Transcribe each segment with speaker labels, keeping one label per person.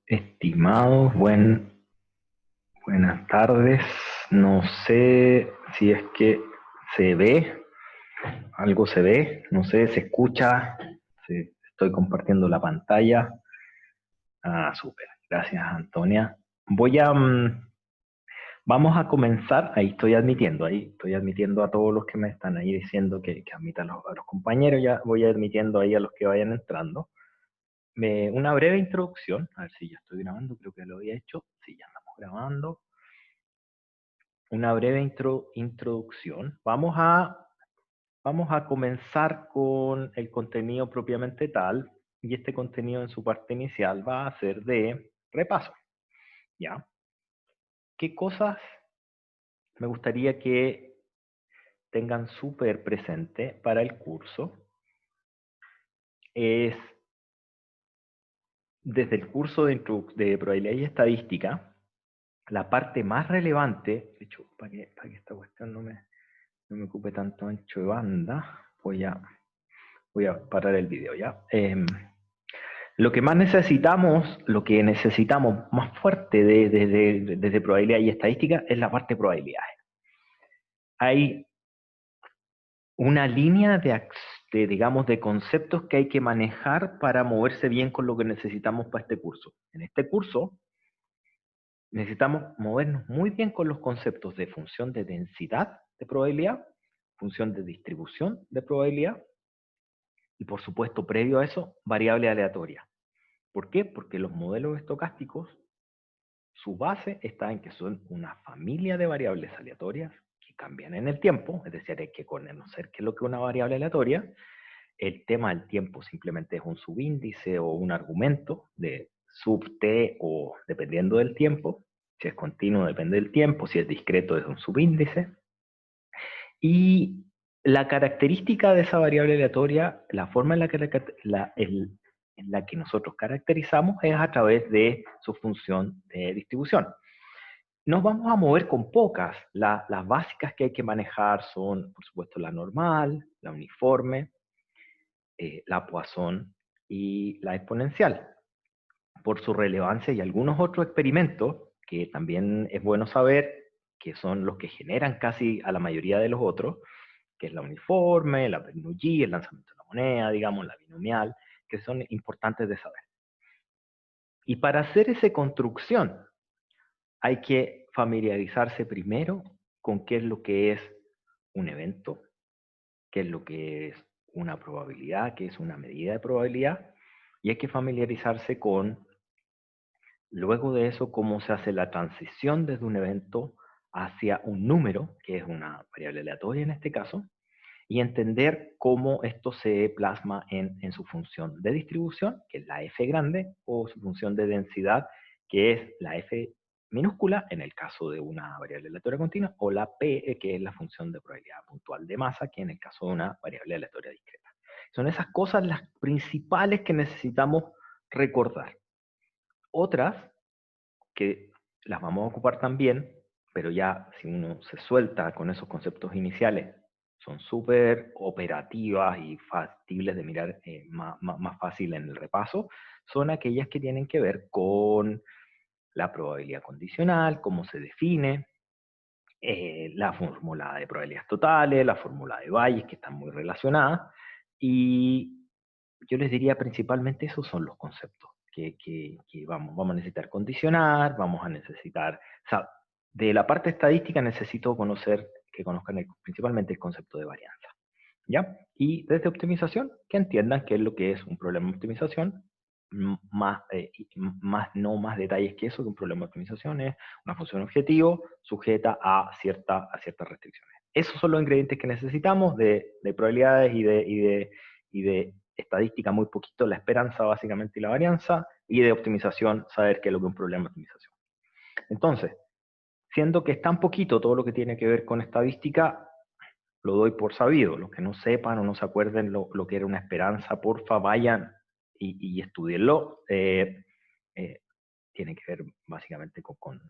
Speaker 1: Estimados, buenas tardes. No sé si es que se ve, algo se ve, no sé, se escucha, estoy compartiendo la pantalla. Ah, súper, gracias Antonia. Vamos a comenzar, ahí estoy admitiendo a todos los que me están ahí diciendo que admitan a los compañeros, ya voy admitiendo ahí a los que vayan entrando. Una breve introducción, a ver si ya estoy grabando, creo que lo había hecho, sí, ya estamos grabando. Una breve introducción. Vamos a comenzar con el contenido propiamente tal, y este contenido en su parte inicial va a ser de repaso, ¿ya? ¿Qué cosas me gustaría que tengan súper presente para el curso? Es desde el curso de probabilidad y estadística, la parte más relevante, de hecho, para que esta cuestión no me ocupe tanto ancho de banda, voy a parar el video ya. Lo que más necesitamos, lo que necesitamos más fuerte desde probabilidad y estadística es la parte de probabilidades. Hay una línea digamos, de conceptos que hay que manejar para moverse bien con lo que necesitamos para este curso. En este curso necesitamos movernos muy bien con los conceptos de función de densidad de probabilidad, función de distribución de probabilidad y, por supuesto, previo a eso, variable aleatoria. ¿Por qué? Porque los modelos estocásticos, su base está en que son una familia de variables aleatorias que cambian en el tiempo, es decir, hay que conocer qué es lo que es una variable aleatoria. El tema del tiempo simplemente es un subíndice o un argumento de sub t o dependiendo del tiempo. Si es continuo depende del tiempo, si es discreto es un subíndice. Y la característica de esa variable aleatoria, la forma en la que nosotros caracterizamos es a través de su función de distribución. Nos vamos a mover con pocas. Las básicas que hay que manejar son, por supuesto, la normal, la uniforme, la Poisson y la exponencial. Por su relevancia y algunos otros experimentos que también es bueno saber, que son los que generan casi a la mayoría de los otros, que es la uniforme, la Bernoulli, el lanzamiento de la moneda, digamos, la binomial, que son importantes de saber. Y para hacer esa construcción hay que familiarizarse primero con qué es lo que es un evento, qué es lo que es una probabilidad, qué es una medida de probabilidad, y hay que familiarizarse con, luego de eso, cómo se hace la transición desde un evento hacia un número, que es una variable aleatoria en este caso, y entender cómo esto se plasma en su función de distribución, que es la f grande, o su función de densidad, que es la f minúscula, en el caso de una variable aleatoria continua, o la p, que es la función de probabilidad puntual de masa, que en el caso de una variable aleatoria discreta. Son esas cosas las principales que necesitamos recordar. Otras que las vamos a ocupar también, pero ya si uno se suelta con esos conceptos iniciales, son súper operativas y factibles de mirar más fácil en el repaso, son aquellas que tienen que ver con la probabilidad condicional, cómo se define, la fórmula de probabilidades totales, la fórmula de Bayes, que están muy relacionadas, y yo les diría principalmente esos son los conceptos que vamos a necesitar condicionar, vamos a necesitar, o sea, de la parte estadística necesito conocer, que conozcan principalmente el concepto de varianza, ¿ya? Y desde optimización, que entiendan qué es lo que es un problema de optimización, no más detalles que eso, que un problema de optimización es una función objetivo sujeta a ciertas restricciones. Esos son los ingredientes que necesitamos de probabilidades y de estadística muy poquito, la esperanza básicamente y la varianza, y de optimización, saber qué es lo que es un problema de optimización. Entonces, siendo que es tan poquito todo lo que tiene que ver con estadística, lo doy por sabido. Los que no sepan o no se acuerden lo que era una esperanza, porfa, vayan y estudienlo. Tiene que ver básicamente con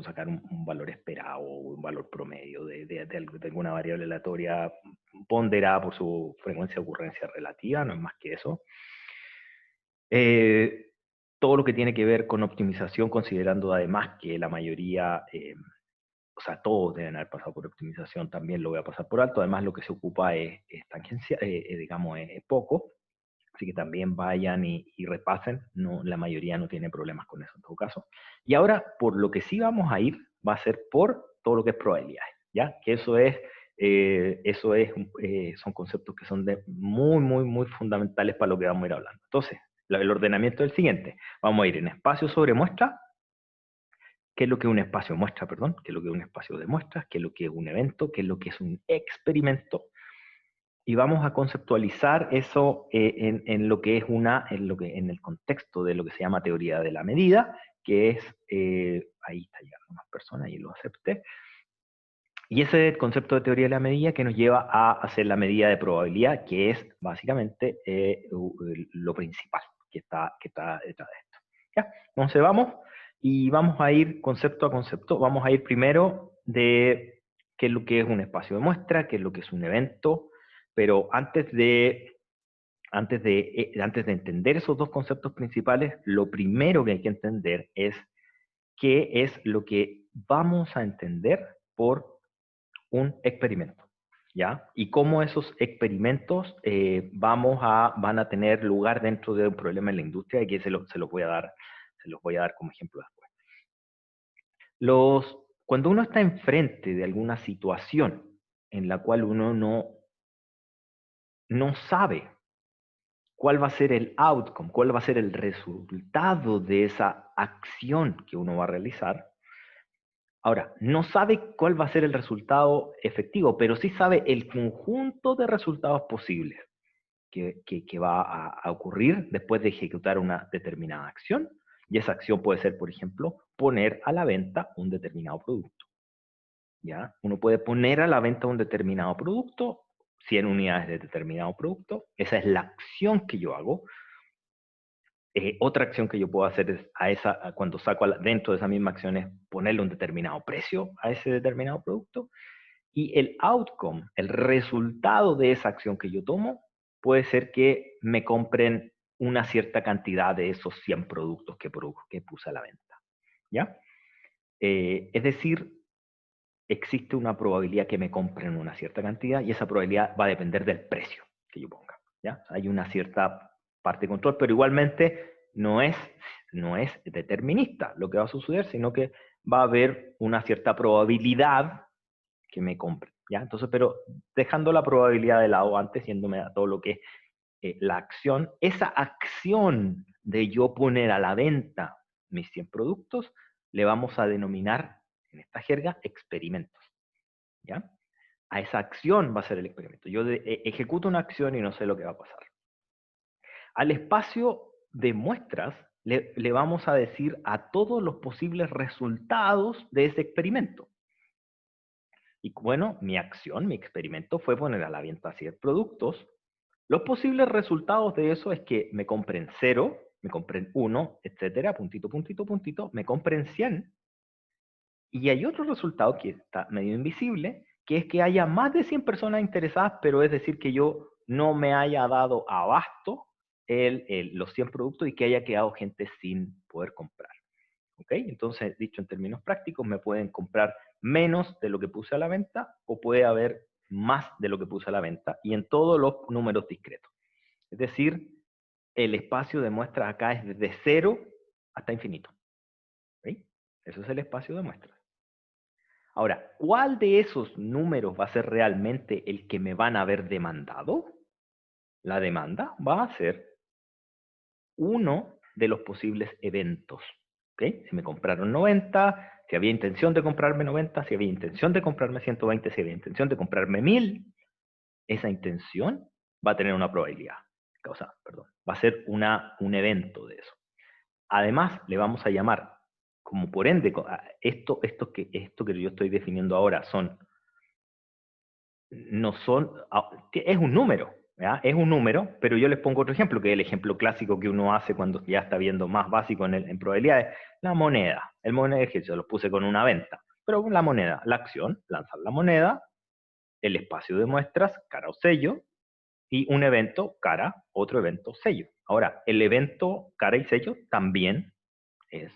Speaker 1: sacar un valor esperado, un valor promedio de alguna variable aleatoria ponderada por su frecuencia de ocurrencia relativa, no es más que eso. todo lo que tiene que ver con optimización, considerando además que la mayoría, o sea, todos deben haber pasado por optimización, también lo voy a pasar por alto. Además, lo que se ocupa es tangencia, digamos, es poco. Así que también vayan y repasen. No, la mayoría no tiene problemas con eso en todo caso. Y ahora, por lo que sí vamos a ir, va a ser por todo lo que es probabilidades, ¿ya? Que son conceptos que son muy fundamentales para lo que vamos a ir hablando. Entonces, el ordenamiento es el siguiente. Vamos a ir en espacio sobre muestra. ¿Qué es lo que es un espacio muestra, perdón? ¿Qué es lo que es un espacio de muestras? ¿Qué es lo que es un evento? ¿Qué es lo que es un experimento? Y vamos a conceptualizar eso en lo que es en el contexto de lo que se llama teoría de la medida, que es, ahí está llegando más personas y lo acepté. Y ese es el concepto de teoría de la medida que nos lleva a hacer la medida de probabilidad, que es básicamente lo principal que está detrás de esto. ¿Ya? Entonces vamos a ir concepto a concepto. Vamos a ir primero de qué es lo que es un espacio de muestra, qué es lo que es un evento, pero antes de entender esos dos conceptos principales, lo primero que hay que entender es qué es lo que vamos a entender por un experimento, ¿ya? Y cómo esos experimentos van a tener lugar dentro de un problema en la industria, y que se los voy a dar como ejemplo después. Cuando uno está enfrente de alguna situación en la cual uno no sabe cuál va a ser el outcome, cuál va a ser el resultado de esa acción que uno va a realizar. Ahora, no sabe cuál va a ser el resultado efectivo, pero sí sabe el conjunto de resultados posibles que va a ocurrir después de ejecutar una determinada acción. Y esa acción puede ser, por ejemplo, poner a la venta un determinado producto. ¿Ya? Uno puede poner a la venta un determinado producto, 100 unidades de determinado producto. Esa es la acción que yo hago. Otra acción que yo puedo hacer es cuando saco dentro de esa misma acción es ponerle un determinado precio a ese determinado producto. Y el outcome, el resultado de esa acción que yo tomo, puede ser que me compren una cierta cantidad de esos 100 productos que puse a la venta. ¿Ya? Es decir, existe una probabilidad que me compren una cierta cantidad y esa probabilidad va a depender del precio que yo ponga. ¿Ya? Hay una cierta parte de control, pero igualmente no es determinista lo que va a suceder, sino que va a haber una cierta probabilidad que me compren. ¿Ya? Entonces, pero dejando la probabilidad de lado antes, yéndome a todo lo que es la acción, esa acción de yo poner a la venta mis 100 productos, le vamos a denominar en esta jerga experimentos. ¿Ya? A esa acción va a ser el experimento. Yo ejecuto una acción y no sé lo que va a pasar. Al espacio de muestras le vamos a decir a todos los posibles resultados de ese experimento. Y bueno, mi acción, mi experimento fue poner a la venta 100 productos. Los posibles resultados de eso es que me compren 0, me compren 1, etcétera, puntito, me compren 100. Y hay otro resultado que está medio invisible, que es que haya más de 100 personas interesadas, pero es decir, que yo no me haya dado abasto los 100 productos y que haya quedado gente sin poder comprar. ¿Ok? Entonces, dicho en términos prácticos, me pueden comprar menos de lo que puse a la venta o puede haber más de lo que puse a la venta y en todos los números discretos. Es decir, el espacio de muestras acá es desde 0 hasta infinito. ¿Ok? Eso es el espacio de muestras. Ahora, ¿cuál de esos números va a ser realmente el que me van a haber demandado? La demanda va a ser uno de los posibles eventos. ¿Okay? Si me compraron 90, si había intención de comprarme 90, si había intención de comprarme 120, si había intención de comprarme 1000, esa intención va a tener una probabilidad. O sea, perdón, va a ser un evento de eso. Además, le vamos a llamar, como por ende, esto que yo estoy definiendo ahora es un número, ¿ya? Es un número, pero yo les pongo otro ejemplo, que es el ejemplo clásico que uno hace cuando ya está viendo más básico en probabilidades, la moneda. El moneda ejercicio lo puse con una venta, pero la moneda, la acción, lanzar la moneda, el espacio de muestras, cara o sello, Y un evento, cara, otro evento, sello. Ahora, el evento cara y sello también es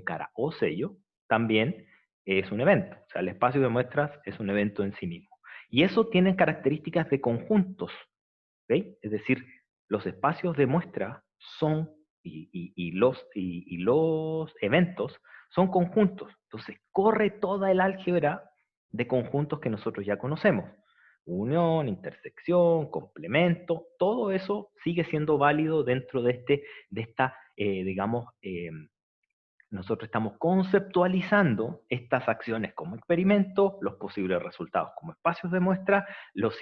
Speaker 1: cara o sello, también es un evento. O sea, el espacio de muestras es un evento en sí mismo. Y eso tiene características de conjuntos. ¿Okay? Es decir, los espacios de muestra son, y los eventos son conjuntos. Entonces, corre toda el álgebra de conjuntos que nosotros ya conocemos. Unión, intersección, complemento, todo eso sigue siendo válido dentro de esta, digamos, nosotros estamos conceptualizando estas acciones como experimentos, los posibles resultados como espacios de muestra, los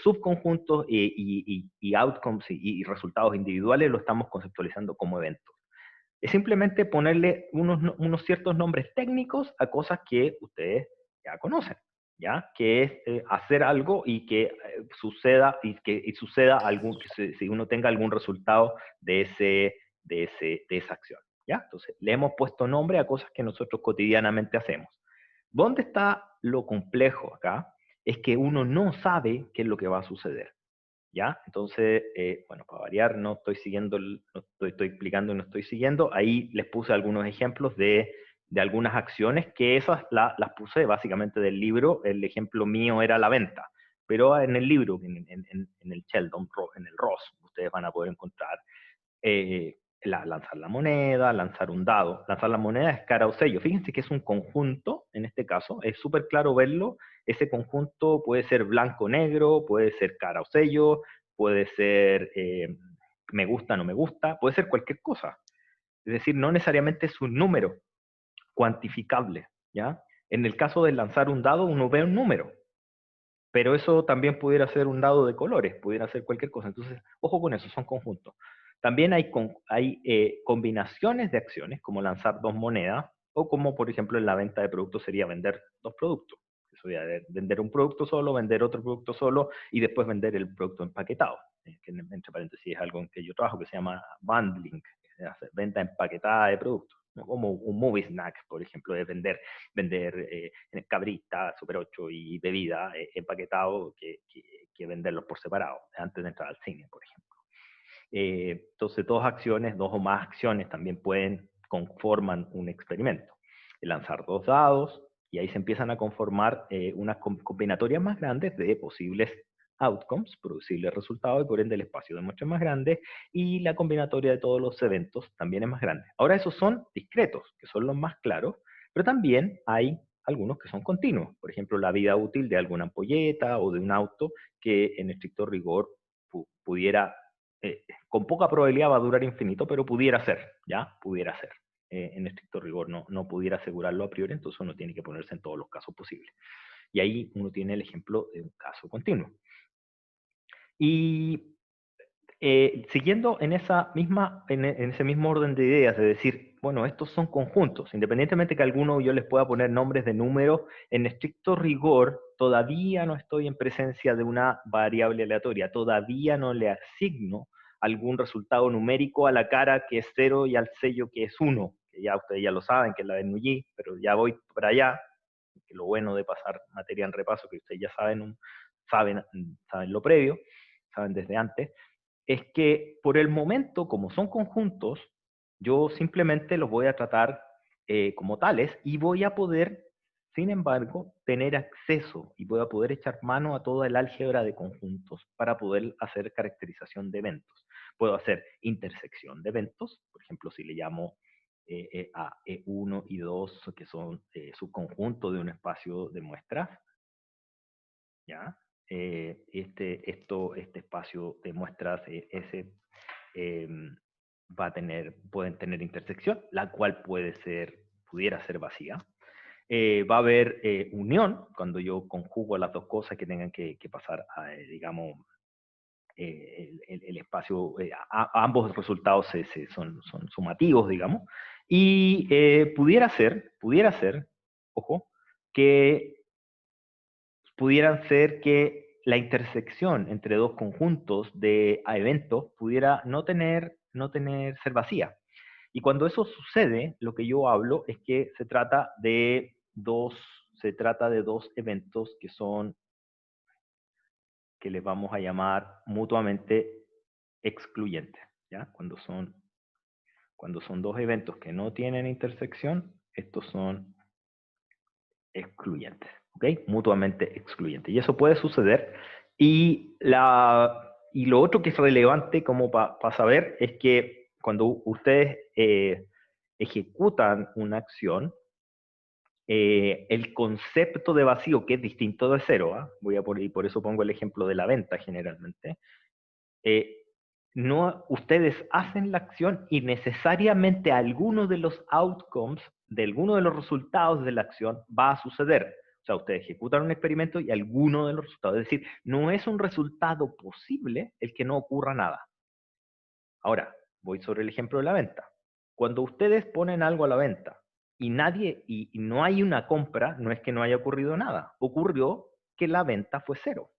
Speaker 1: subconjuntos y outcomes y resultados individuales lo estamos conceptualizando como eventos. Es simplemente ponerle unos ciertos nombres técnicos a cosas que ustedes ya conocen, ¿ya? Que es hacer algo y que suceda, si uno tenga algún resultado de esa acción. ¿Ya? Entonces, le hemos puesto nombre a cosas que nosotros cotidianamente hacemos. ¿Dónde está lo complejo acá? Es que uno no sabe qué es lo que va a suceder. ¿Ya? Entonces, bueno, para variar, no estoy siguiendo, estoy explicando y no estoy siguiendo. Ahí les puse algunos ejemplos de algunas acciones que esas las puse básicamente del libro. El ejemplo mío era la venta. Pero en el libro, en el Sheldon, en el Ross, ustedes van a poder encontrar lanzar la moneda, lanzar un dado. Lanzar la moneda es cara o sello. Fíjense que es un conjunto, en este caso, es súper claro verlo. Ese conjunto puede ser blanco-negro, puede ser cara o sello, puede ser me gusta, no me gusta, puede ser cualquier cosa. Es decir, no necesariamente es un número cuantificable, ¿ya? En el caso de lanzar un dado, uno ve un número, pero eso también pudiera ser un dado de colores, pudiera ser cualquier cosa. Entonces, ojo con eso, son conjuntos. También hay combinaciones de acciones, como lanzar dos monedas, o como, por ejemplo, en la venta de productos sería vender dos productos. Eso sería vender un producto solo, vender otro producto solo, y después vender el producto empaquetado. Que entre paréntesis es algo en que yo trabajo que se llama bundling, que es venta empaquetada de productos. ¿No? Como un movie snack, por ejemplo, de vender cabrita, Super 8 y bebida empaquetado que venderlos por separado, antes de entrar al cine, por ejemplo. Entonces, dos o más acciones también conforman un experimento. Lanzar dos dados, y ahí se empiezan a conformar unas combinatorias más grandes de posibles outcomes, posibles resultados, y por ende el espacio de muestra es más grande, y la combinatoria de todos los eventos también es más grande. Ahora esos son discretos, que son los más claros, pero también hay algunos que son continuos. Por ejemplo, la vida útil de alguna ampolleta o de un auto que en estricto rigor pudiera, con poca probabilidad va a durar infinito, pero pudiera ser, ¿ya? Pudiera ser. En estricto rigor no pudiera asegurarlo a priori, entonces uno tiene que ponerse en todos los casos posibles. Y ahí uno tiene el ejemplo de un caso continuo. Y siguiendo en ese mismo orden de ideas, de decir, bueno, estos son conjuntos, independientemente que alguno yo les pueda poner nombres de números, en estricto rigor, todavía no estoy en presencia de una variable aleatoria, todavía no le asigno algún resultado numérico a la cara que es 0 y al sello que es 1, que ya ustedes ya lo saben, que es la de Nuyi, pero ya voy para allá, que lo bueno de pasar materia en repaso, que ustedes ya saben lo previo, saben desde antes, es que por el momento, como son conjuntos, yo simplemente los voy a tratar como tales y voy a poder, sin embargo, tener acceso y voy a poder echar mano a toda el álgebra de conjuntos para poder hacer caracterización de eventos. Puedo hacer intersección de eventos, por ejemplo, si le llamo a E1 y 2, que son subconjunto de un espacio de muestras, ¿ya? Este espacio de muestras eh, pueden tener intersección, la cual pudiera ser vacía. Va a haber unión, cuando yo conjugo las dos cosas que tengan que pasar a, digamos, el espacio, ambos resultados son sumativos, digamos, y pudiera ser, ojo, que pudieran ser que la intersección entre dos conjuntos de eventos pudiera ser vacía. Y cuando eso sucede, lo que yo hablo es que se trata de dos eventos que les vamos a llamar mutuamente excluyentes, ¿ya? Cuando son dos eventos que no tienen intersección, estos son excluyentes, ¿ok? Mutuamente excluyentes. Y eso puede suceder. Y lo otro que es relevante como para saber es que cuando ustedes ejecutan una acción, el concepto de vacío, que es distinto de cero, y por eso pongo el ejemplo de la venta generalmente, no, ustedes hacen la acción y necesariamente alguno de los outcomes, de alguno de los resultados de la acción va a suceder. O sea, ustedes ejecutan un experimento y alguno de los resultados, es decir, no es un resultado posible el que no ocurra nada. Ahora, voy sobre el ejemplo de la venta. Cuando ustedes ponen algo a la venta y no hay una compra, no es que no haya ocurrido nada. Ocurrió que la venta fue cero.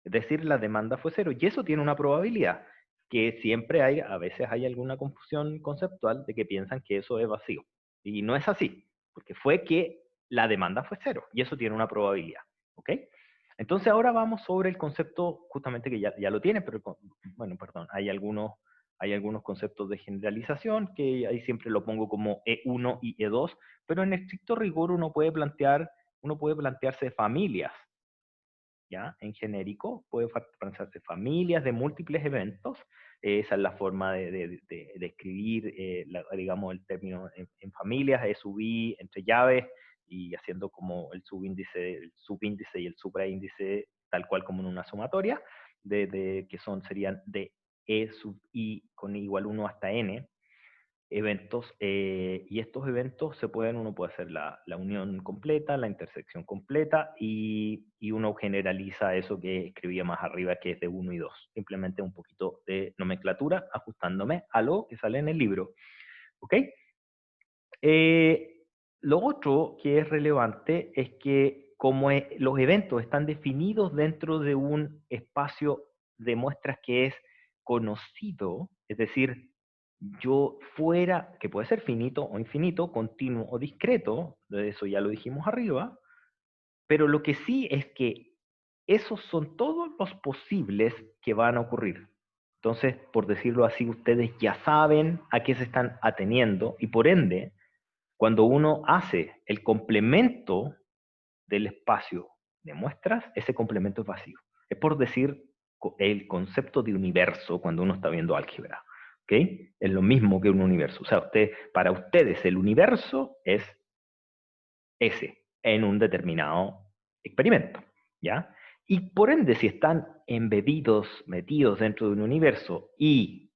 Speaker 1: Es decir, la demanda fue cero. Y eso tiene una probabilidad, que siempre a veces hay alguna confusión conceptual de que piensan que eso es vacío. Y no es así, porque fue que la demanda fue cero. Y eso tiene una probabilidad. ¿Ok? Entonces ahora vamos sobre el concepto, justamente que ya lo tiene, pero bueno, perdón, hay algunos conceptos de generalización, que ahí siempre lo pongo como E1 y E2, pero en estricto rigor uno puede plantearse familias, ¿ya? En genérico, puede pensarse familias de múltiples eventos. Esa es la forma de escribir, digamos, el término en familias, subí entre llaves y haciendo como el subíndice y el supraíndice, tal cual como en una sumatoria, que serían de E sub I con igual 1 hasta N, eventos, y estos eventos uno puede hacer la unión completa, la intersección completa, y uno generaliza eso que escribía más arriba, que es de 1 y 2. Simplemente un poquito de nomenclatura, ajustándome a lo que sale en el libro. ¿Ok? Lo otro que es relevante es que como los eventos están definidos dentro de un espacio de muestras que es conocido, es decir, que puede ser finito o infinito, continuo o discreto, de eso ya lo dijimos arriba, pero lo que sí es que esos son todos los posibles que van a ocurrir. Entonces, por decirlo así, ustedes ya saben a qué se están ateniendo y por ende, cuando uno hace el complemento del espacio de muestras, ese complemento es vacío. Es por decir el concepto de universo cuando uno está viendo álgebra. ¿Ok? Es lo mismo que un universo. O sea, para ustedes el universo es ese en un determinado experimento. ¿Ya? Y por ende, si están metidos dentro de un universo y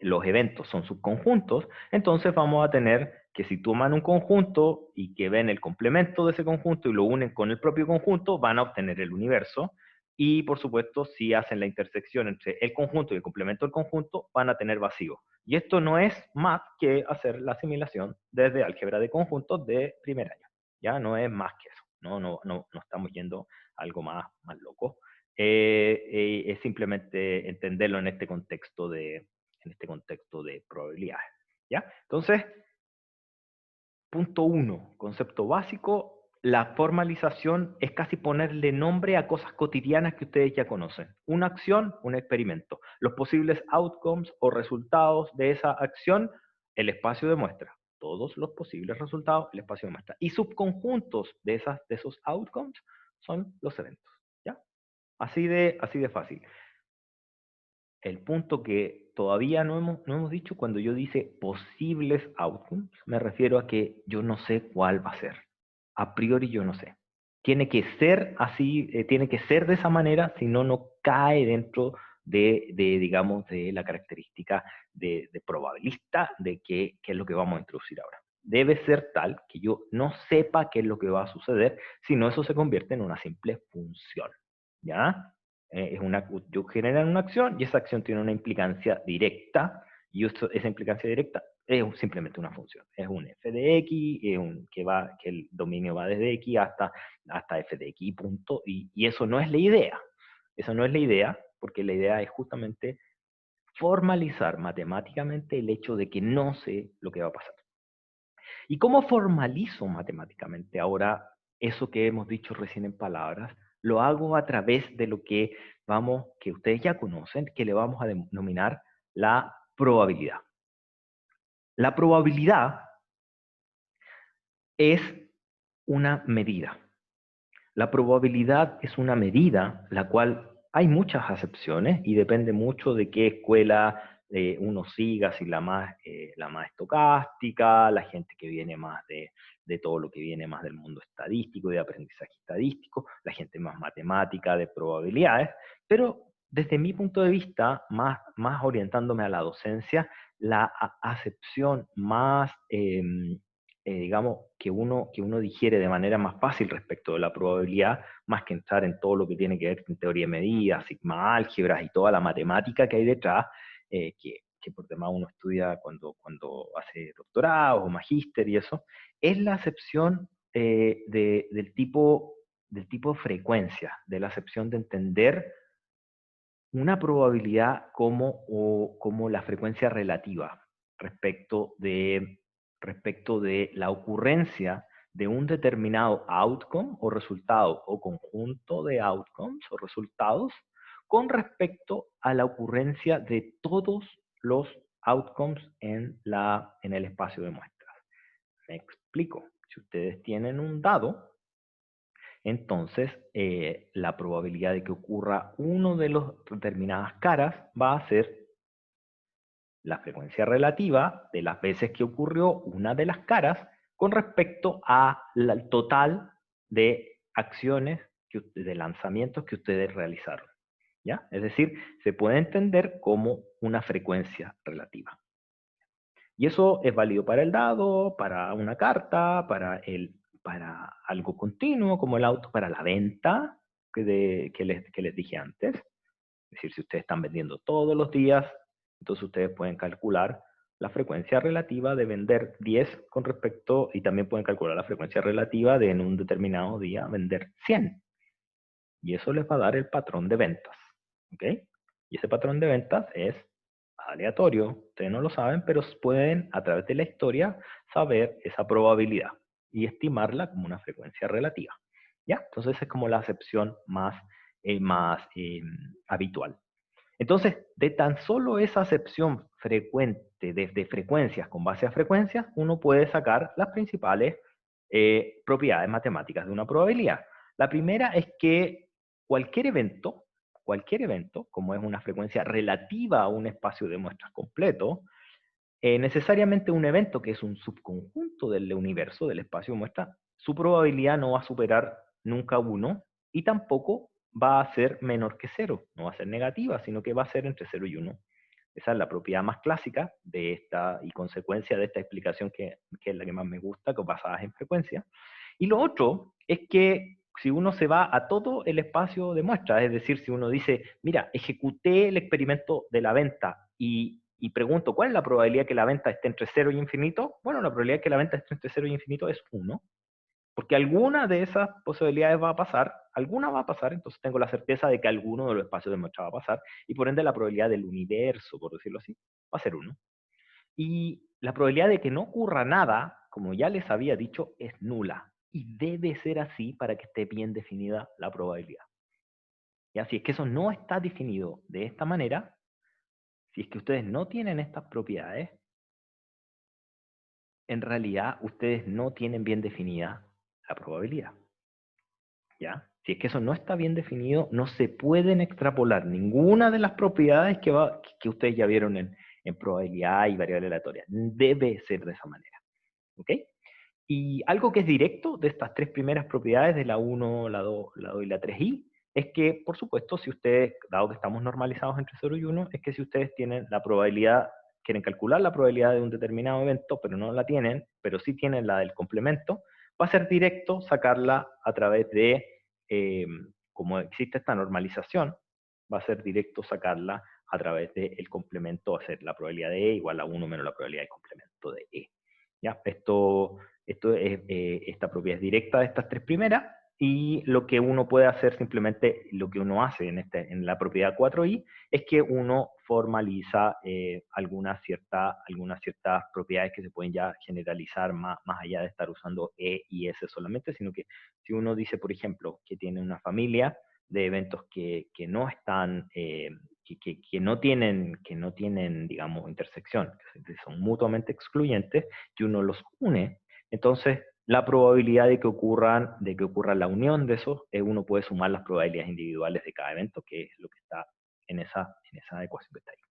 Speaker 1: los eventos son subconjuntos, entonces vamos a tener que si toman un conjunto y que ven el complemento de ese conjunto y lo unen con el propio conjunto, van a obtener el universo. Y por supuesto, si hacen la intersección entre el conjunto y el complemento del conjunto, van a tener vacío. Y esto no es más que hacer la asimilación desde álgebra de conjuntos de primer año. Ya no es más que eso. No estamos yendo a algo más loco. Es simplemente entenderlo en este contexto de probabilidades. ¿Ya? Entonces, punto 1, concepto básico. La formalización es casi ponerle nombre a cosas cotidianas que ustedes ya conocen. Una acción, un experimento. Los posibles outcomes o resultados de esa acción, el espacio de muestra. Todos los posibles resultados, el espacio de muestra. Y subconjuntos de esos outcomes son los eventos. ¿Ya? Así de fácil. El punto que todavía no hemos dicho, cuando yo dice posibles outcomes, me refiero a que yo no sé cuál va a ser. A priori yo no sé. Tiene que ser así, tiene que ser de esa manera, si no, no cae dentro digamos, de la característica de probabilista de qué es lo que vamos a introducir ahora. Debe ser tal que yo no sepa qué es lo que va a suceder, si no eso se convierte en una simple función. ¿Ya? Yo genero una acción y esa acción tiene una implicancia directa y esa implicancia directa es simplemente una función. Es un f de x, que el dominio va desde x hasta f de x, punto. Y eso no es la idea. Eso no es la idea, porque la idea es justamente formalizar matemáticamente el hecho de que no sé lo que va a pasar. ¿Y cómo formalizo matemáticamente ahora eso que hemos dicho recién en palabras? lo hago a través de lo que ustedes ya conocen, que le vamos a denominar la probabilidad. La probabilidad es una medida. La probabilidad es una medida la cual hay muchas acepciones y depende mucho de qué escuela uno siga, si la más estocástica, la gente que viene más de todo lo que viene más del mundo estadístico, de aprendizaje estadístico, la gente más matemática, de probabilidades, pero desde mi punto de vista, más orientándome a la docencia, la acepción más digamos, que uno digiere de manera más fácil respecto de la probabilidad, más que entrar en todo lo que tiene que ver con teoría de medidas, sigma álgebras y toda la matemática que hay detrás, que por demás uno estudia cuando hace doctorado o magíster y eso, es la acepción del tipo frecuencia, de la acepción de entender una probabilidad como la frecuencia relativa respecto de la ocurrencia de un determinado outcome o resultado o conjunto de outcomes o resultados con respecto a la ocurrencia de todos los outcomes en el espacio de muestras. Me explico. Si ustedes tienen un dado, entonces la probabilidad de que ocurra uno de las determinadas caras va a ser la frecuencia relativa de las veces que ocurrió una de las caras con respecto al total de acciones, de lanzamientos que ustedes realizaron. ¿Ya? Es decir, se puede entender como una frecuencia relativa. Y eso es válido para el dado, para una carta, para algo continuo como el auto, para la venta que les dije antes. Es decir, si ustedes están vendiendo todos los días, entonces ustedes pueden calcular la frecuencia relativa de vender 10 con respecto, y también pueden calcular la frecuencia relativa de en un determinado día vender 100. Y eso les va a dar el patrón de ventas. ¿Ok? Y ese patrón de ventas es aleatorio, ustedes no lo saben, pero pueden a través de la historia saber esa probabilidad y estimarla como una frecuencia relativa. ¿Ya? Entonces es como la acepción más habitual. Entonces, de tan solo esa acepción frecuente de frecuencias con base a frecuencias, uno puede sacar las principales propiedades matemáticas de una probabilidad. La primera es que cualquier evento, como es una frecuencia relativa a un espacio de muestras completo, necesariamente un evento que es un subconjunto del universo, del espacio de muestra, su probabilidad no va a superar nunca 1 y tampoco va a ser menor que 0, no va a ser negativa, sino que va a ser entre 0 y 1. Esa es la propiedad más clásica de esta y consecuencia de esta explicación que es la que más me gusta, que basada en frecuencia. Y lo otro es que si uno se va a todo el espacio de muestra, es decir, si uno dice, mira, ejecuté el experimento de la venta y pregunto, ¿cuál es la probabilidad que la venta esté entre 0 y infinito? Bueno, la probabilidad que la venta esté entre 0 y infinito es 1, porque alguna de esas posibilidades va a pasar, alguna va a pasar, entonces tengo la certeza de que alguno de los espacios de muestra va a pasar, y por ende la probabilidad del universo, por decirlo así, va a ser 1. Y la probabilidad de que no ocurra nada, como ya les había dicho, es nula. Y debe ser así para que esté bien definida la probabilidad. Y así es que eso no está definido de esta manera. Si es que ustedes no tienen estas propiedades, en realidad ustedes no tienen bien definida la probabilidad. ¿Ya? Si es que eso no está bien definido, no se pueden extrapolar ninguna de las propiedades que ustedes ya vieron en probabilidad y variable aleatoria. Debe ser de esa manera. ¿Ok? Y algo que es directo de estas tres primeras propiedades, de la 1, la 2, y la 3i, es que, por supuesto, si ustedes, dado que estamos normalizados entre 0 y 1, es que si ustedes tienen la probabilidad, quieren calcular la probabilidad de un determinado evento, pero no la tienen, pero sí tienen la del complemento, va a ser directo sacarla a través de, como existe esta normalización, va a ser directo sacarla a través del complemento, hacer la probabilidad de E igual a 1 menos la probabilidad de complemento de E. ¿Ya? Esta propiedad es directa de estas tres primeras, y lo que uno puede hacer simplemente, lo que uno hace en la propiedad 4i, es que uno formaliza algunas ciertas propiedades que se pueden ya generalizar más allá de estar usando E y S solamente, sino que si uno dice, por ejemplo, que tiene una familia de eventos que no están, que no tienen, digamos, intersección, que son mutuamente excluyentes, que uno los une, entonces la probabilidad de que ocurra la unión de esos, uno puede sumar las probabilidades individuales de cada evento, que es lo que está en esa ecuación que está ahí.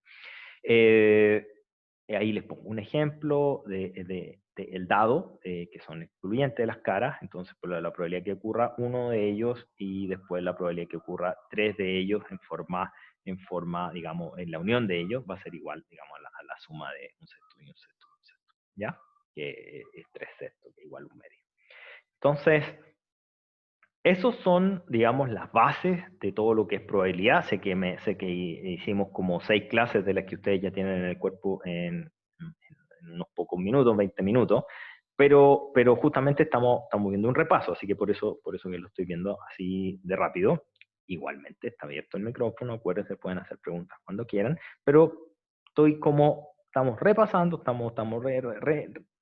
Speaker 1: Ahí les pongo un ejemplo de el dado, que son excluyentes de las caras, entonces por la probabilidad que ocurra uno de ellos y después la probabilidad que ocurra tres de ellos en forma, digamos, en la unión de ellos va a ser igual, digamos, a la suma de un sexto y un sexto, ¿ya? Que es 3 sextos, que es igual a un medio. Entonces, esos son, digamos, las bases de todo lo que es probabilidad. Sé que hicimos como 6 clases de las que ustedes ya tienen en el cuerpo en unos pocos minutos, 20 minutos, pero justamente estamos viendo un repaso, así que por eso que lo estoy viendo así de rápido. Igualmente está abierto el micrófono, acuérdense, pueden hacer preguntas cuando quieran, pero estamos repasando, estamos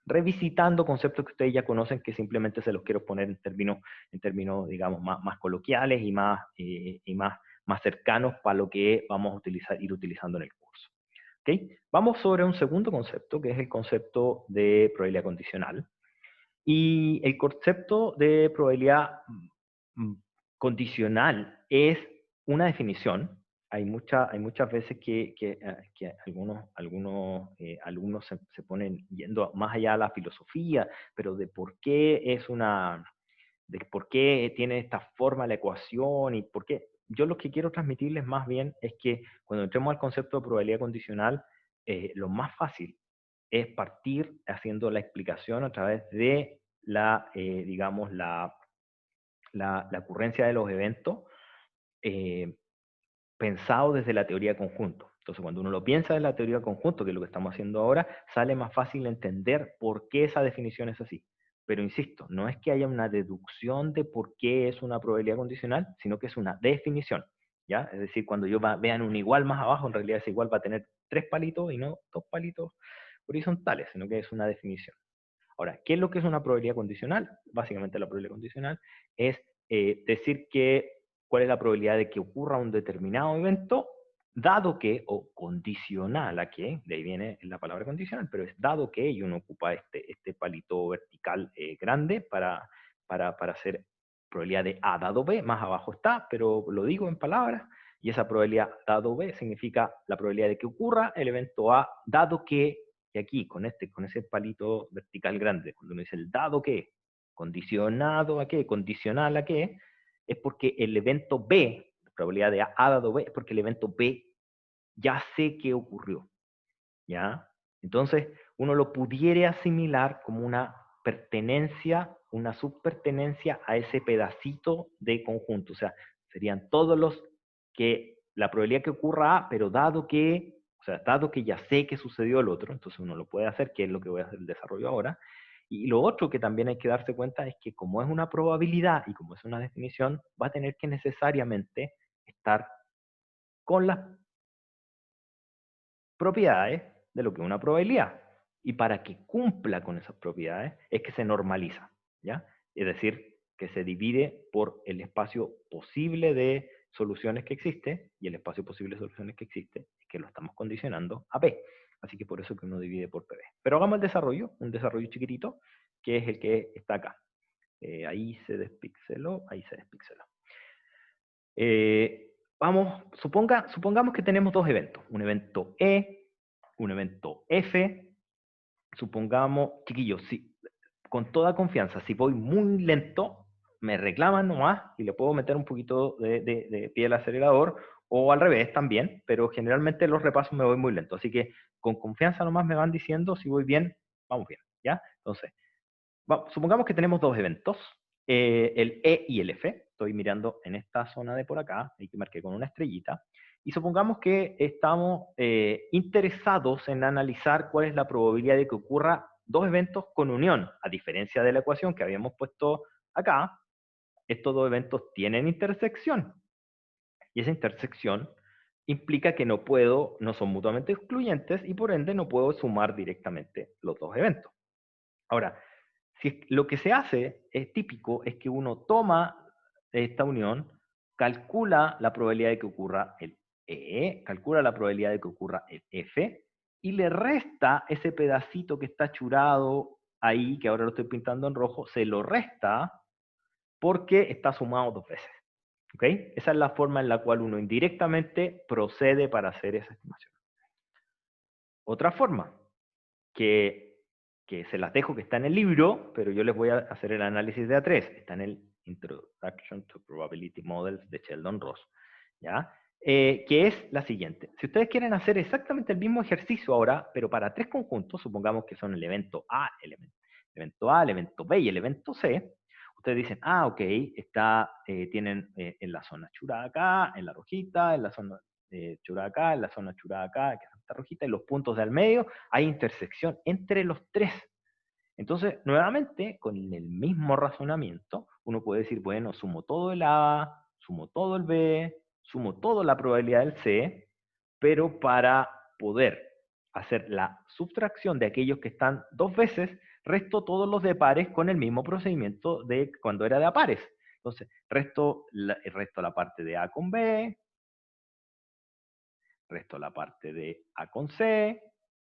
Speaker 1: revisitando conceptos que ustedes ya conocen, que simplemente se los quiero poner en términos digamos, más coloquiales y más cercanos para lo que vamos a ir utilizando en el curso. ¿Okay? Vamos sobre un segundo concepto, que es el concepto de probabilidad condicional. Y el concepto de probabilidad condicional es una definición. Hay muchas veces que algunos alumnos se ponen yendo más allá de la filosofía, pero de por qué tiene esta forma la ecuación y por qué. Yo lo que quiero transmitirles más bien es que cuando entremos al concepto de probabilidad condicional, lo más fácil es partir haciendo la explicación a través de digamos, la ocurrencia de los eventos pensado desde la teoría de conjunto. Entonces, cuando uno lo piensa desde la teoría de conjunto, que es lo que estamos haciendo ahora, sale más fácil entender por qué esa definición es así. Pero insisto, no es que haya una deducción de por qué es una probabilidad condicional, sino que es una definición. ¿Ya? Es decir, cuando vean un igual más abajo, en realidad ese igual va a tener 3 palitos y no 2 palitos horizontales, sino que es una definición. Ahora, ¿qué es lo que es una probabilidad condicional? Básicamente la probabilidad condicional es decir cuál es la probabilidad de que ocurra un determinado evento, dado que, o condicional a que, de ahí viene la palabra condicional, pero es dado que, y uno ocupa este palito vertical grande para hacer probabilidad de A dado B, más abajo está, pero lo digo en palabras, y esa probabilidad dado B significa la probabilidad de que ocurra el evento A, dado que, y aquí, con ese palito vertical grande, cuando uno dice el dado que, condicionado a qué, condicional a qué, es porque el evento B, la probabilidad de A dado B, es porque el evento B ya sé que ocurrió. ¿Ya? Entonces, uno lo pudiera asimilar como una pertenencia, una subpertenencia a ese pedacito de conjunto. O sea, serían todos los que la probabilidad que ocurra A, pero dado que ya sé que sucedió el otro, entonces uno lo puede hacer, que es lo que voy a hacer el desarrollo ahora. Y lo otro que también hay que darse cuenta es que como es una probabilidad y como es una definición, va a tener que necesariamente estar con las propiedades de lo que es una probabilidad. Y para que cumpla con esas propiedades es que se normaliza, ¿ya? Es decir, que se divide por el espacio posible de soluciones que existe, y el espacio posible de soluciones que existe es que lo estamos condicionando a P. Así que por eso que uno divide por PB. Pero hagamos el desarrollo, un desarrollo chiquitito, que es el que está acá. Ahí se despixeló. Supongamos que tenemos dos eventos, un evento E, un evento F. Supongamos, chiquillos, con toda confianza, si voy muy lento, me reclaman nomás y le puedo meter un poquito de pie al acelerador, o al revés también, pero generalmente los repasos me voy muy lento, así que con confianza nomás me van diciendo si voy bien, vamos bien, ¿ya? Entonces, supongamos que tenemos dos eventos, el E y el F. Estoy mirando en esta zona de por acá, ahí que marqué con una estrellita. Y supongamos que estamos interesados en analizar cuál es la probabilidad de que ocurra dos eventos con unión, a diferencia de la ecuación que habíamos puesto acá, estos dos eventos tienen intersección. Y esa intersección implica que no son mutuamente excluyentes y por ende no puedo sumar directamente los dos eventos. Ahora, lo que se hace es típico, es que uno toma esta unión, calcula la probabilidad de que ocurra el E, calcula la probabilidad de que ocurra el F, y le resta ese pedacito que está churado ahí, que ahora lo estoy pintando en rojo, se lo resta porque está sumado dos veces. ¿Ok? Esa es la forma en la cual uno indirectamente procede para hacer esa estimación. Otra forma, que se las dejo que está en el libro, pero yo les voy a hacer el análisis de A3, está en el Introduction to Probability Models de Sheldon Ross, ¿ya? Que es la siguiente. Si ustedes quieren hacer exactamente el mismo ejercicio ahora, pero para tres conjuntos, supongamos que son el evento A, el evento B y el evento C, ustedes dicen, ah, ok, tienen en la zona churada acá, en la rojita, en la zona churada acá, en la zona churada acá, que es esta rojita, y los puntos del medio, hay intersección entre los tres. Entonces, nuevamente, con el mismo razonamiento, uno puede decir, bueno, sumo todo el A, sumo todo el B, sumo toda la probabilidad del C, pero para poder hacer la subtracción de aquellos que están dos veces, resto todos los de pares con el mismo procedimiento de cuando era de a pares. Entonces, resto la parte de A con B, resto la parte de A con C,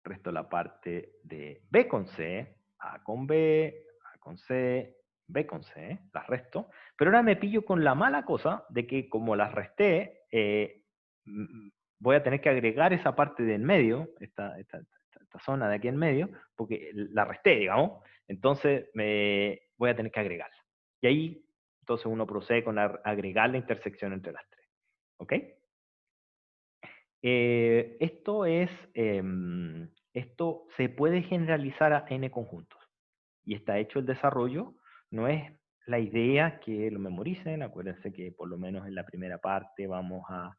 Speaker 1: resto la parte de B con C, A con B, A con C, B con C, las resto, pero ahora me pillo con la mala cosa de que como las resté, voy a tener que agregar esa parte de en medio, esta zona de aquí en medio, porque la resté, digamos, entonces voy a tener que agregarla. Y ahí, entonces uno procede con agregar la intersección entre las tres. ¿Ok? Esto se puede generalizar a n conjuntos y está hecho el desarrollo. No es la idea que lo memoricen, acuérdense que por lo menos en la primera parte vamos a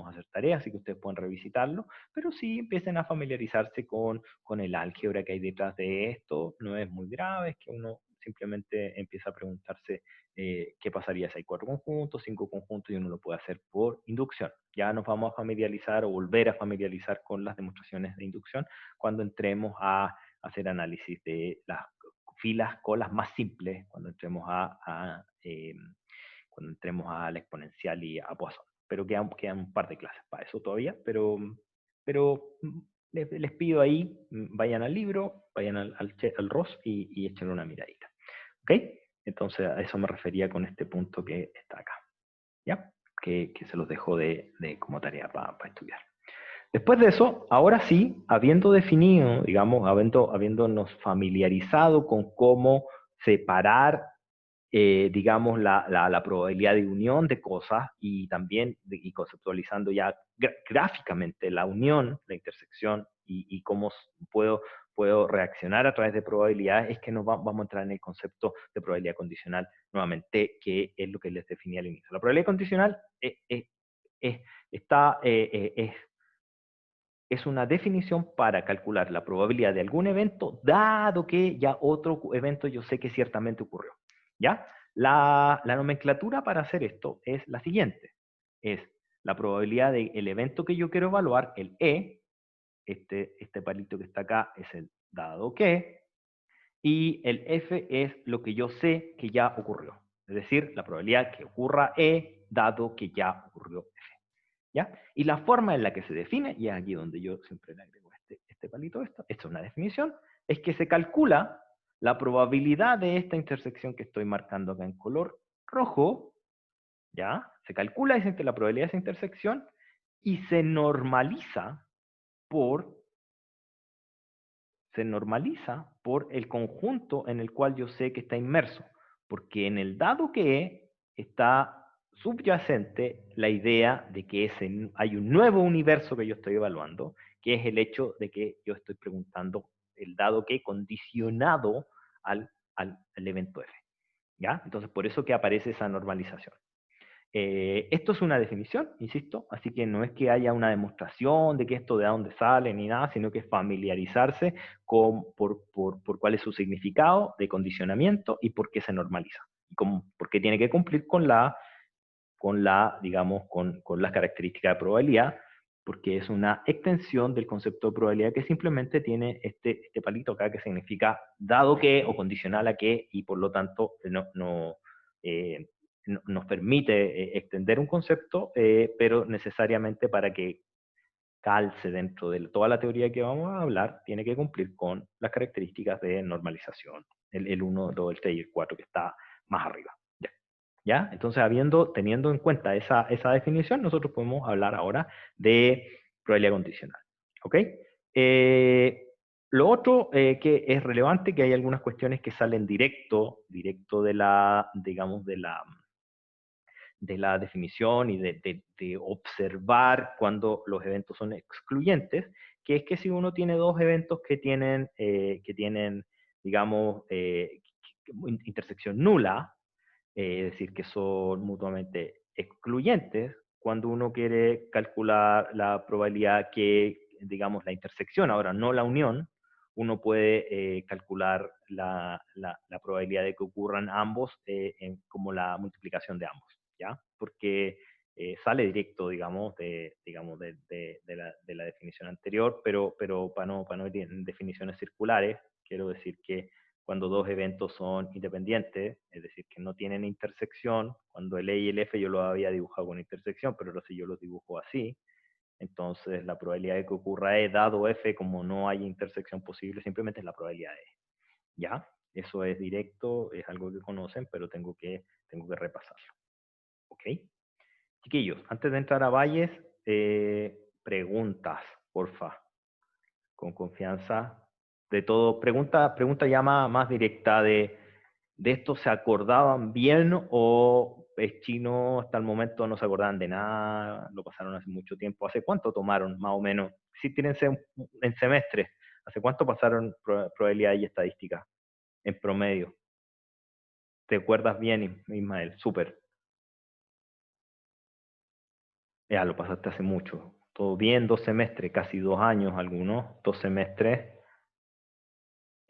Speaker 1: hacer tareas, así que ustedes pueden revisitarlo, pero sí empiecen a familiarizarse con el álgebra que hay detrás de esto. No es muy grave, es que uno simplemente empieza a preguntarse qué pasaría si hay 4 conjuntos, 5 conjuntos, y uno lo puede hacer por inducción. Ya nos vamos a familiarizar o volver a familiarizar con las demostraciones de inducción cuando entremos a hacer análisis de las filas, colas más simples, cuando entremos a la exponencial y a Poisson. Pero quedan un par de clases para eso todavía, pero les pido ahí, vayan al libro, vayan al Ross y echen una miradita. ¿Ok? Entonces a eso me refería con este punto que está acá. ¿Ya? Que se los dejo como tarea para estudiar. Después de eso, ahora sí, habiendo definido, digamos, habiéndonos familiarizado con cómo separar, digamos, la probabilidad de unión de cosas y también y conceptualizando ya gráficamente la unión, la intersección y cómo puedo reaccionar a través de probabilidades, es que vamos a entrar en el concepto de probabilidad condicional nuevamente, que es lo que les definía al inicio. La probabilidad condicional es una definición para calcular la probabilidad de algún evento, dado que ya otro evento yo sé que ciertamente ocurrió. ¿Ya? La nomenclatura para hacer esto es la siguiente. Es la probabilidad del evento que yo quiero evaluar, el E, este palito que está acá es el dado que, y el F es lo que yo sé que ya ocurrió. Es decir, la probabilidad que ocurra E, dado que ya ocurrió F. ¿Ya? Y la forma en la que se define, y es aquí donde yo siempre le agrego este palito, esta es una definición, es que se calcula la probabilidad de esta intersección que estoy marcando acá en color rojo, ¿ya? Se calcula la probabilidad de esa intersección y se normaliza por el conjunto en el cual yo sé que está inmerso, porque en el dado que está subyacente la idea de que hay un nuevo universo que yo estoy evaluando, que es el hecho de que yo estoy preguntando el dado que condicionado al evento F. ¿Ya? Entonces, por eso que aparece esa normalización. Esto es una definición, insisto, así que no es que haya una demostración de que esto de dónde sale ni nada, sino que es familiarizarse por cuál es su significado de condicionamiento y por qué se normaliza. porque tiene que cumplir digamos, con las características de probabilidad, porque es una extensión del concepto de probabilidad que simplemente tiene este palito acá que significa dado que o condicional a que, y por lo tanto nos permite extender un concepto, pero necesariamente para que calce dentro de toda la teoría que vamos a hablar, tiene que cumplir con las características de normalización, el 1, el 2, el 3 y el 4 que está más arriba. ¿Ya? ¿Ya? Entonces, teniendo en cuenta esa definición, nosotros podemos hablar ahora de probabilidad condicional. ¿Ok? Lo otro que es relevante, que hay algunas cuestiones que salen directo de la, digamos, de la definición y de observar cuando los eventos son excluyentes, que es que si uno tiene dos eventos que tienen digamos, intersección nula, es decir, que son mutuamente excluyentes, cuando uno quiere calcular la probabilidad que, digamos, la intersección, ahora no la unión, uno puede calcular la probabilidad de que ocurran ambos como la multiplicación de ambos, ¿ya? Porque sale directo, digamos, de la definición anterior, pero para no ir en definiciones circulares, quiero decir que cuando dos eventos son independientes, es decir, que no tienen intersección, cuando el E y el F yo lo había dibujado con intersección, pero ahora si yo los dibujo así, entonces la probabilidad de que ocurra E dado F, como no hay intersección posible, simplemente es la probabilidad de E. ¿Ya? Eso es directo, es algo que conocen, pero tengo que repasarlo. ¿Ok? Chiquillos, antes de entrar a Valles, preguntas, porfa, con confianza. De todo, pregunta ya más directa de esto, ¿se acordaban bien o es chino hasta el momento no se acordaban de nada? Lo pasaron hace mucho tiempo. ¿Hace cuánto tomaron, más o menos? Si tírense en semestre, ¿hace cuánto pasaron probabilidad y estadística en promedio? ¿Te acuerdas bien, Ismael? Súper. Ya lo pasaste hace mucho. Todo bien, 2 semestres, casi 2 años algunos, 2 semestres.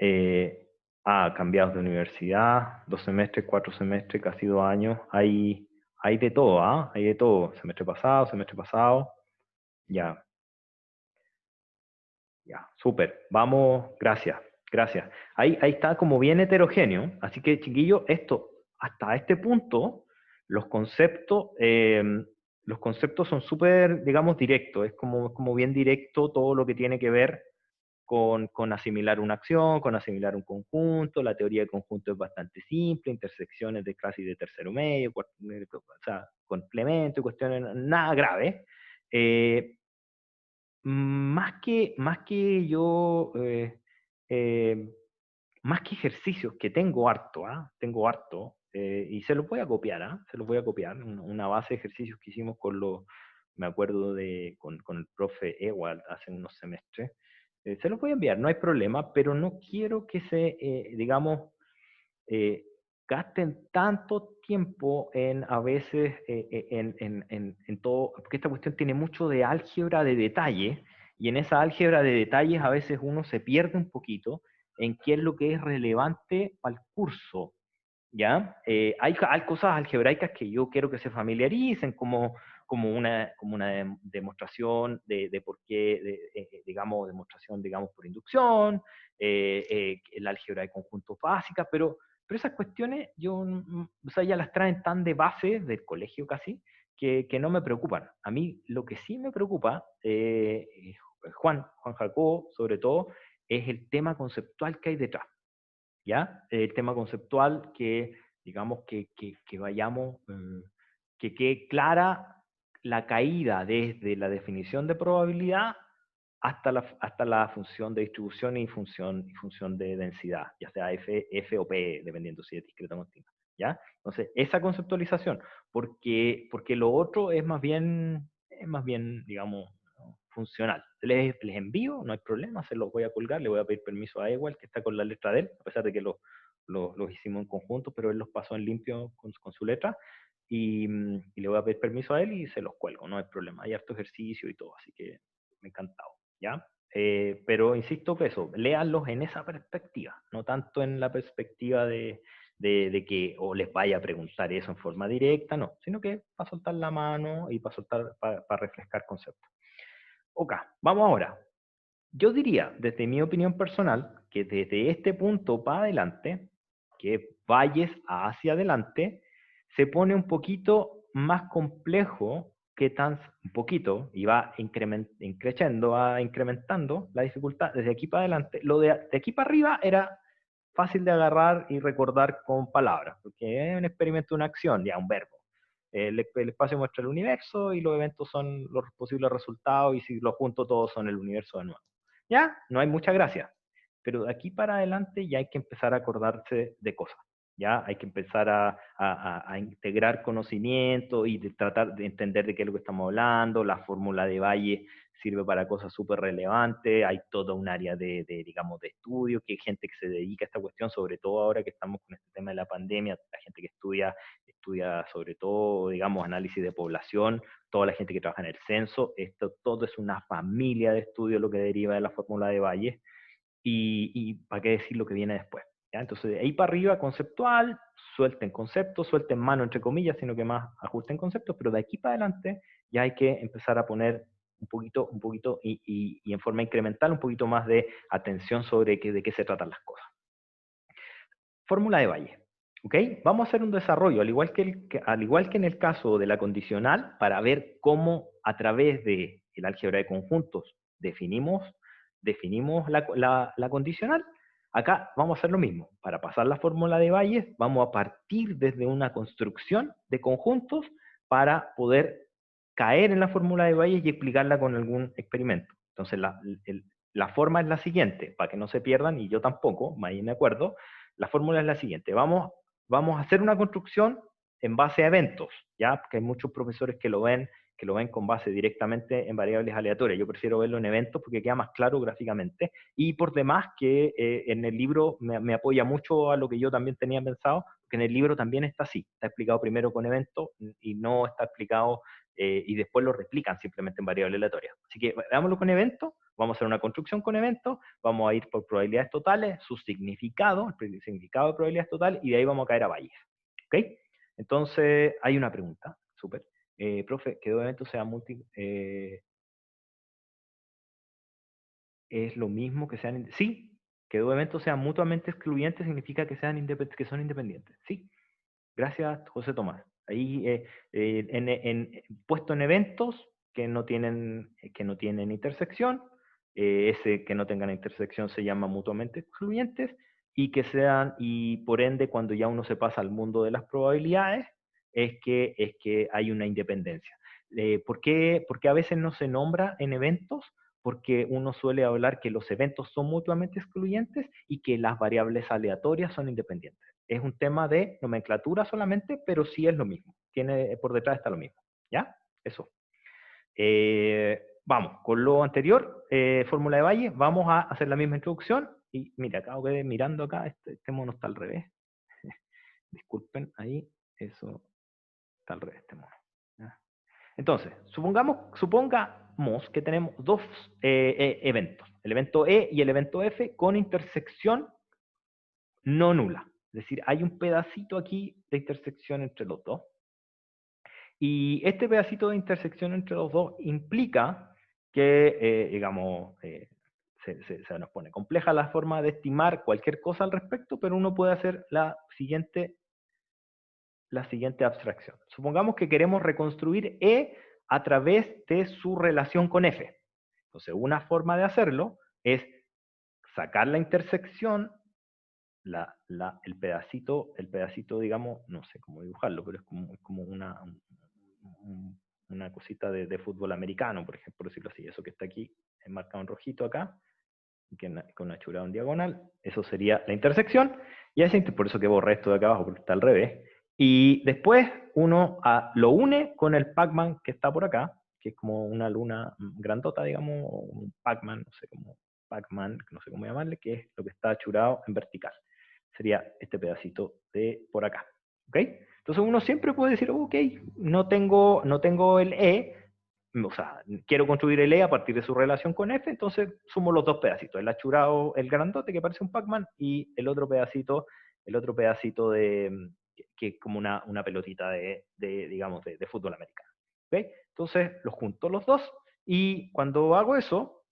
Speaker 1: Eh, cambiados de universidad, 2 semestres, 4 semestres, casi 2 años. Hay de todo, ¿ah? Hay de todo. Semestre pasado. Ya, ya, súper. Vamos, gracias. Ahí está como bien heterogéneo. Así que, chiquillos, hasta este punto, los conceptos, eh, los conceptos son súper, digamos, directos. Es como bien directo todo lo que tiene que ver con asimilar una acción, con asimilar un conjunto. La teoría de conjunto es bastante simple, intersecciones de clase y de tercero medio, o sea, complemento y cuestiones, nada grave. Eh, más que yo, más que ejercicios, que tengo harto, tengo harto, y se los voy a copiar, se los voy a copiar, una base de ejercicios que hicimos me acuerdo con el profe Ewald hace unos semestres, se los voy a enviar, no hay problema, pero no quiero que digamos, eh, gasten tanto tiempo en a veces en todo, porque esta cuestión tiene mucho de álgebra de detalle, y en esa álgebra de detalles a veces uno se pierde un poquito en qué es lo que es relevante para el curso, ¿ya? Hay cosas algebraicas que yo quiero que se familiaricen, como una demostración de por qué, digamos, demostración, digamos, por inducción, el álgebra de conjuntos básicas, pero esas cuestiones o sea, ya las traen tan de base del colegio casi, que no me preocupan. A mí lo que sí me preocupa, Juan Jacobo, sobre todo, es el tema conceptual que hay detrás. ¿Ya? El tema conceptual que, digamos, que vayamos, que quede clara la caída desde la definición de probabilidad hasta la función de distribución y función de densidad, ya sea F o P, dependiendo si es discreta o continua. ¿Ya? Entonces, esa conceptualización, porque lo otro es más bien, digamos, funcional. Les envío, no hay problema, se los voy a colgar, le voy a pedir permiso a Ewell, que está con la letra de él, a pesar de que los hicimos en conjunto, pero él los pasó en limpio con su letra, y le voy a pedir permiso a él y se los cuelgo, no hay problema. Hay harto ejercicio y todo, así que me ha encantado, ¿ya? Pero insisto que eso, léanlos en esa perspectiva, no tanto en la perspectiva de que o les vaya a preguntar eso en forma directa, no, sino que para soltar la mano y para soltar, para refrescar conceptos. Ok, vamos ahora. Yo diría, desde mi opinión personal, que desde este punto para adelante, que Valles hacia adelante, se pone un poquito más complejo que tan un poquito, y va increciendo, va incrementando la dificultad desde aquí para adelante. Lo de aquí para arriba era fácil de agarrar y recordar con palabras, porque es un experimento, una acción, ya un verbo. El espacio muestra el universo y los eventos son los posibles resultados y si los junto todos son el universo de nuevo. Ya, no hay mucha gracia. Pero de aquí para adelante ya hay que empezar a acordarse de cosas. Ya hay que empezar a integrar conocimiento y de tratar de entender de qué es lo que estamos hablando. La fórmula de Valle sirve para cosas súper relevantes. Hay todo un área digamos, de estudio, que hay gente que se dedica a esta cuestión, sobre todo ahora que estamos con este tema de la pandemia, la gente que estudia sobre todo, digamos, análisis de población, toda la gente que trabaja en el censo, esto todo es una familia de estudios lo que deriva de la fórmula de Bayes, y para qué decir lo que viene después. ¿Ya? Entonces, de ahí para arriba, conceptual, suelten conceptos, suelten mano entre comillas, sino que más ajusten conceptos, pero de aquí para adelante ya hay que empezar a poner un poquito y en forma incremental un poquito más de atención sobre de qué se tratan las cosas. Fórmula de Bayes. ¿Ok? Vamos a hacer un desarrollo, al igual que en el caso de la condicional, para ver cómo a través del álgebra de conjuntos definimos la condicional. Acá vamos a hacer lo mismo. Para pasar la fórmula de Bayes, vamos a partir desde una construcción de conjuntos para poder caer en la fórmula de Bayes y explicarla con algún experimento. Entonces, la forma es la siguiente, para que no se pierdan, y yo tampoco, ahí me acuerdo. La fórmula es la siguiente. Vamos a hacer una construcción en base a eventos, ¿ya? Porque hay muchos profesores que lo ven con base directamente en variables aleatorias. Yo prefiero verlo en eventos porque queda más claro gráficamente. Y por demás que en el libro me apoya mucho a lo que yo también tenía pensado, que en el libro también está así. Está explicado primero con eventos y no está explicado y después lo replican simplemente en variables aleatorias. Así que veámoslo con eventos. Vamos a hacer una construcción con eventos, vamos a ir por probabilidades totales, su significado, el significado de probabilidades totales, y de ahí vamos a caer a Bayes. ¿Ok? Entonces, hay una pregunta, súper. Profe, que dos eventos sean ¿es lo mismo que sean... Sí, que dos eventos sean mutuamente excluyentes significa que son independientes. Sí, gracias, José Tomás. Ahí, puesto en eventos que no tienen intersección, ese que no tengan intersección se llama mutuamente excluyentes, y por ende, cuando ya uno se pasa al mundo de las probabilidades, es que hay una independencia. ¿Por qué a veces no se nombra en eventos? Porque uno suele hablar que los eventos son mutuamente excluyentes y que las variables aleatorias son independientes. Es un tema de nomenclatura solamente, pero sí es lo mismo. Por detrás está lo mismo. ¿Ya? Eso. Vamos, con lo anterior, fórmula de Bayes, vamos a hacer la misma introducción. Y mira, acabo de mirando acá, este mono está al revés. Disculpen, ahí, eso está al revés, este mono. ¿Ya? Entonces, supongamos que tenemos dos eventos, el evento E y el evento F, con intersección no nula. Es decir, hay un pedacito aquí de intersección entre los dos. Y este pedacito de intersección entre los dos implica que, digamos, se nos pone compleja la forma de estimar cualquier cosa al respecto, pero uno puede hacer la siguiente abstracción. Supongamos que queremos reconstruir E a través de su relación con F. Entonces, una forma de hacerlo es sacar la intersección, el pedacito, digamos, no sé cómo dibujarlo, pero es como una cosita de fútbol americano, por ejemplo, decirlo así. Eso que está aquí, marcado en rojito acá, con una churada en diagonal, eso sería la intersección, y por eso que borré esto de acá abajo, porque está al revés. Y después uno lo une con el Pac-Man que está por acá, que es como una luna grandota, digamos, o un Pac-Man, no sé cómo llamarle, que es lo que está churado en vertical. Sería este pedacito de por acá. ¿Ok? Entonces uno siempre puede decir, ok, no tengo el E, o sea, quiero construir el E a partir de su relación con F, entonces sumo los dos pedacitos, el achurado, el grandote que parece un Pac-Man, y el otro pedacito, el otro pedacito que es como una pelotita digamos, de fútbol americano. ¿Okay? Entonces los junto los dos y cuando hago eso,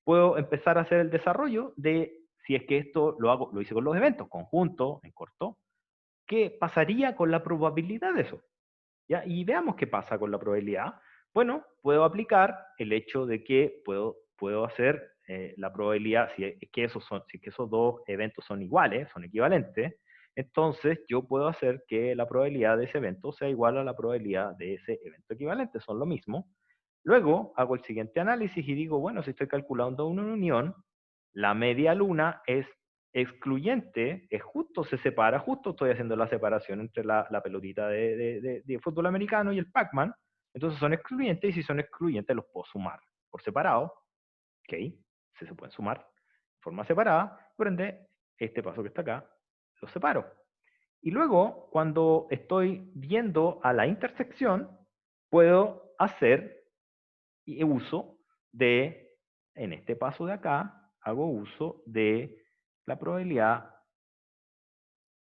Speaker 1: puedo empezar a hacer el desarrollo de si es que esto lo hice con los eventos, conjunto, en corto, ¿qué pasaría con la probabilidad de eso? ¿Ya? Y veamos qué pasa con la probabilidad. Bueno, puedo aplicar el hecho de que puedo hacer la probabilidad, si es que esos dos eventos son iguales, son equivalentes, entonces yo puedo hacer que la probabilidad de ese evento sea igual a la probabilidad de ese evento equivalente, son lo mismo. Luego hago el siguiente análisis y digo, bueno, si estoy calculando una unión, la media luna es excluyente, es justo, se separa, justo estoy haciendo la separación entre la pelotita de fútbol americano y el Pac-Man, entonces son excluyentes y si son excluyentes los puedo sumar por separado, ¿ok? Se pueden sumar de forma separada, por ende, este paso que está acá, lo separo. Y luego, cuando estoy viendo a la intersección, puedo hacer uso en este paso de acá, hago uso de la probabilidad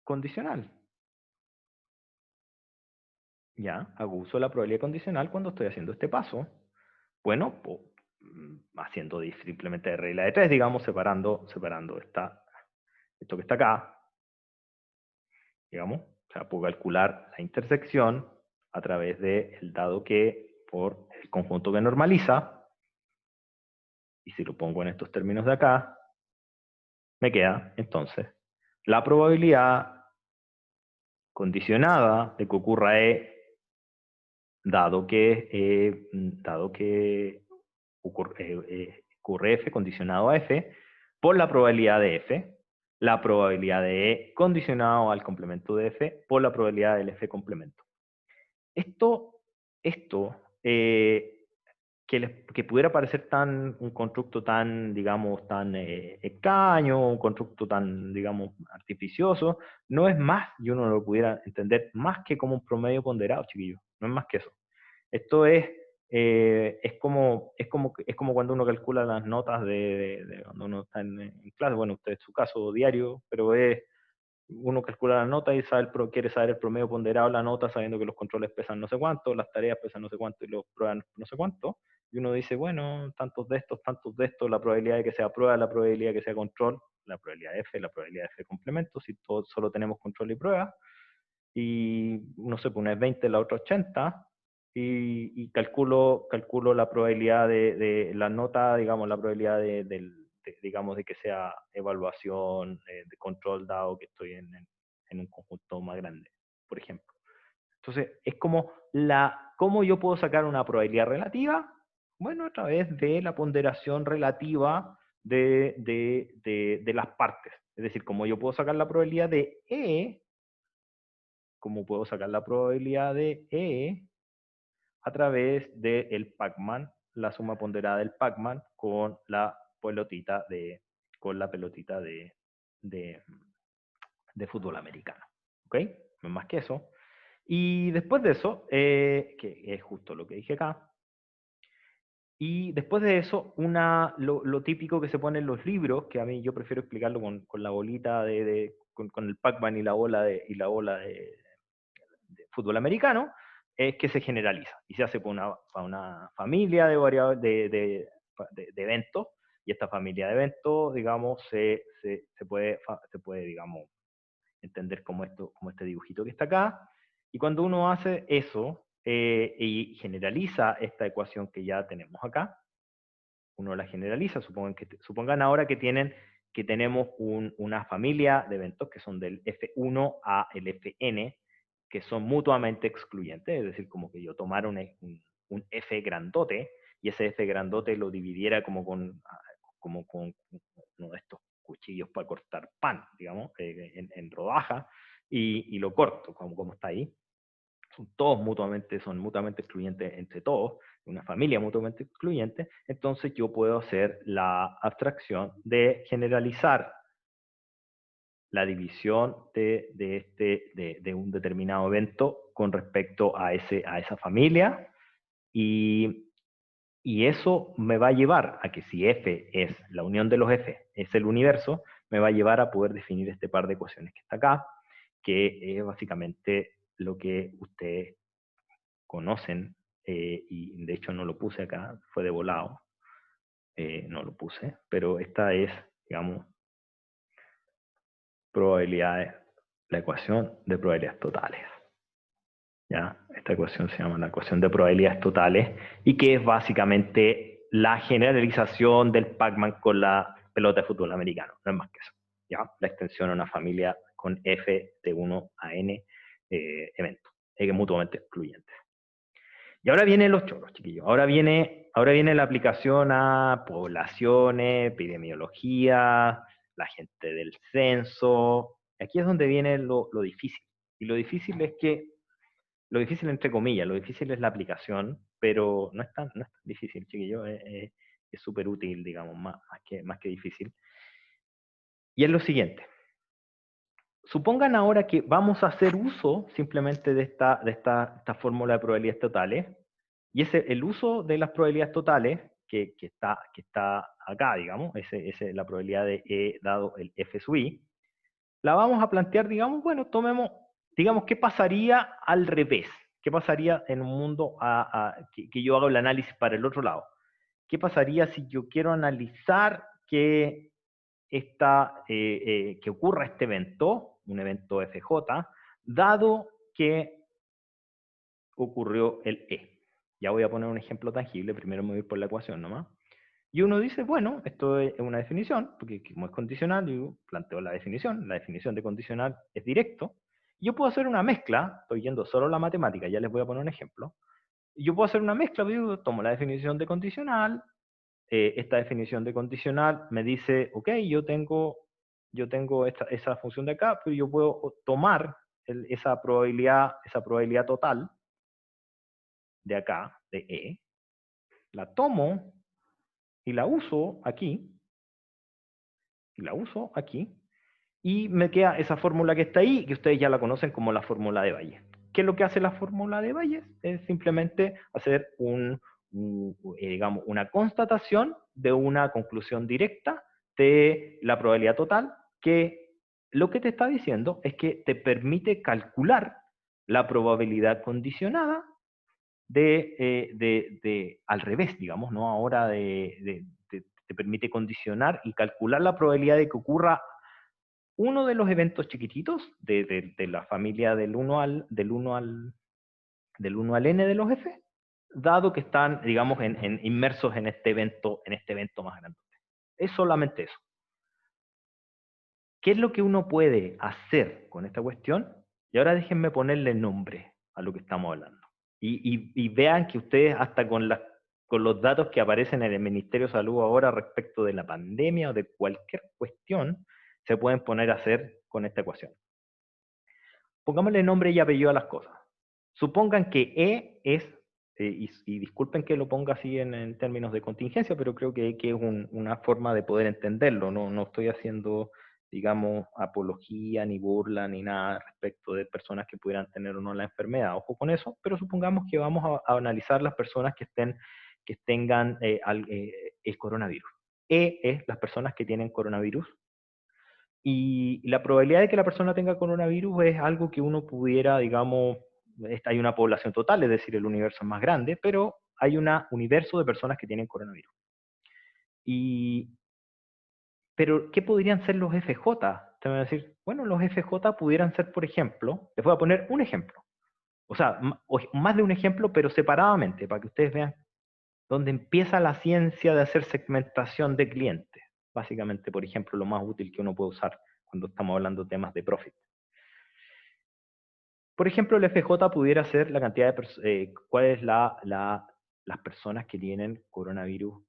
Speaker 1: condicional. Ya, hago uso de la probabilidad condicional cuando estoy haciendo este paso. Bueno, haciendo simplemente de regla de 3, digamos, separando esto que está acá, digamos. O sea, puedo calcular la intersección a través del dado que por el conjunto que normaliza. Y si lo pongo en estos términos de acá, me queda entonces la probabilidad condicionada de que ocurra E, dado que ocurre F condicionado a F, por la probabilidad de F, la probabilidad de E condicionado al complemento de F, por la probabilidad del F complemento. Esto que pudiera parecer un constructo tan, digamos, tan extraño, un constructo tan, digamos, artificioso, no es más, y uno lo pudiera entender, más que como un promedio ponderado, chiquillos, no es más que eso. Esto es como cuando uno calcula las notas de cuando uno está en clase, bueno, usted es su caso diario, pero uno calcula la nota y quiere saber el promedio ponderado de la nota sabiendo que los controles pesan no sé cuánto, las tareas pesan no sé cuánto y los pruebas no sé cuánto. Y uno dice, bueno, tantos de estos, la probabilidad de que sea prueba, la probabilidad de que sea control, la probabilidad F, la probabilidad F complemento, si todos solo tenemos control y prueba. Y no sé, pues una es 20, la otra 80, y calculo la probabilidad de la nota, digamos, la probabilidad digamos, de que sea evaluación de control dado que estoy en un conjunto más grande, por ejemplo. Entonces, es como ¿cómo yo puedo sacar una probabilidad relativa? Bueno, a través de la ponderación relativa de las partes. Es decir, como yo puedo sacar la probabilidad de E, como puedo sacar la probabilidad de E a través del Pac-Man, la suma ponderada del Pac-Man con la pelotita de fútbol americano. ¿Ok? No es más que eso. Y después de eso, que es justo lo que dije acá, y después de eso, lo típico que se pone en los libros, que a mí yo prefiero explicarlo con la bolita con el Pac-Man y la bola de fútbol americano, es que se generaliza y se hace para una familia de eventos, y esta familia de eventos, digamos, se puede, digamos, entender como este dibujito que está acá. Y cuando uno hace eso y generaliza esta ecuación que ya tenemos acá, uno la generaliza, supongan ahora que tenemos una familia de eventos que son del F1 a el Fn, que son mutuamente excluyentes, es decir, como que yo tomara un F grandote, y ese F grandote lo dividiera como con uno de estos cuchillos para cortar pan, digamos, en rodaja, y lo corto, como está ahí. Son mutuamente excluyentes entre todos, una familia mutuamente excluyente, entonces yo puedo hacer la abstracción de generalizar la división de un determinado evento con respecto a esa familia, y eso me va a llevar a que si F es la unión de los F, es el universo, me va a llevar a poder definir este par de ecuaciones que está acá, que es básicamente lo que ustedes conocen, y de hecho no lo puse acá, fue de volado, no lo puse, pero esta es, digamos, probabilidades, la ecuación de probabilidades totales. ¿Ya? Esta ecuación se llama la ecuación de probabilidades totales y que es básicamente la generalización del Pac-Man con la pelota de fútbol americano, no es más que eso. ¿Ya? La extensión a una familia con f de 1 a n eventos, mutuamente excluyentes. Y ahora vienen los chorros, chiquillos. Ahora viene la aplicación a poblaciones, epidemiología, la gente del censo. Aquí es donde viene lo difícil. Y lo difícil es que, lo difícil entre comillas, lo difícil es la aplicación, pero no es tan difícil, chiquillos. Es súper útil, digamos, más que difícil. Y es lo siguiente. Supongan ahora que vamos a hacer uso simplemente de esta fórmula de probabilidades totales, y el uso de las probabilidades totales, que está acá, digamos, la probabilidad de E dado el F sub I, la vamos a plantear, digamos, bueno, digamos, ¿qué pasaría al revés? ¿Qué pasaría en un mundo que yo hago el análisis para el otro lado? ¿Qué pasaría si yo quiero analizar que ocurra este evento, un evento FJ, dado que ocurrió el E? Ya voy a poner un ejemplo tangible, primero me voy por la ecuación nomás. Y uno dice, bueno, esto es una definición, porque como es condicional, yo planteo la definición de condicional es directo. Yo puedo hacer una mezcla, estoy yendo solo a la matemática, ya les voy a poner un ejemplo. Yo puedo hacer una mezcla, yo tomo la definición de condicional, esta definición de condicional me dice, ok, yo tengo esa función de acá, pero yo puedo tomar esa probabilidad total de acá, de E, la tomo y la uso aquí, y me queda esa fórmula que está ahí, que ustedes ya la conocen como la fórmula de Bayes. ¿Qué es lo que hace la fórmula de Bayes? Es simplemente hacer digamos, una constatación de una conclusión directa de la probabilidad total, que lo que te está diciendo es que te permite calcular la probabilidad condicionada al revés, digamos, ¿no? Ahora te permite condicionar y calcular la probabilidad de que ocurra uno de los eventos chiquititos de la familia del 1 al n de los f, dado que están, digamos, inmersos en este evento más grande. Es solamente eso. ¿Qué es lo que uno puede hacer con esta cuestión? Y ahora déjenme ponerle nombre a lo que estamos hablando. Y vean que ustedes, hasta con los datos que aparecen en el Ministerio de Salud ahora respecto de la pandemia o de cualquier cuestión, se pueden poner a hacer con esta ecuación. Pongámosle nombre y apellido a las cosas. Supongan que E es, y disculpen que lo ponga así en términos de contingencia, pero creo que es una forma de poder entenderlo. No estoy haciendo, digamos, apología, ni burla, ni nada respecto de personas que pudieran tener o no la enfermedad. Ojo con eso, pero supongamos que vamos a analizar las personas que tengan el coronavirus. E es las personas que tienen coronavirus. Y la probabilidad de que la persona tenga coronavirus es algo que uno pudiera, digamos, hay una población total, es decir, el universo es más grande, pero hay un universo de personas que tienen coronavirus. Pero, ¿qué podrían ser los FJ? Te van a decir, bueno, los FJ pudieran ser, por ejemplo, les voy a poner un ejemplo. O sea, más de un ejemplo, pero separadamente, para que ustedes vean dónde empieza la ciencia de hacer segmentación de clientes. Básicamente, por ejemplo, lo más útil que uno puede usar cuando estamos hablando de temas de profit. Por ejemplo, el FJ pudiera ser la cantidad de cuál es las personas que tienen coronavirus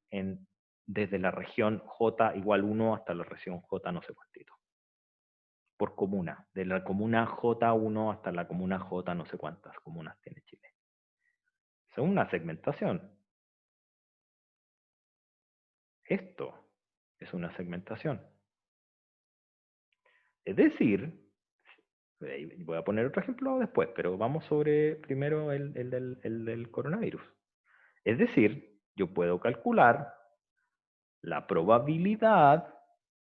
Speaker 1: desde la región J igual 1 hasta la región J no sé cuántito. Por comuna, de la comuna J1 hasta la comuna J no sé cuántas comunas tiene Chile. Es una segmentación. Esto es una segmentación. Es decir, voy a poner otro ejemplo después, pero vamos sobre primero el del coronavirus. Es decir, yo puedo calcular la probabilidad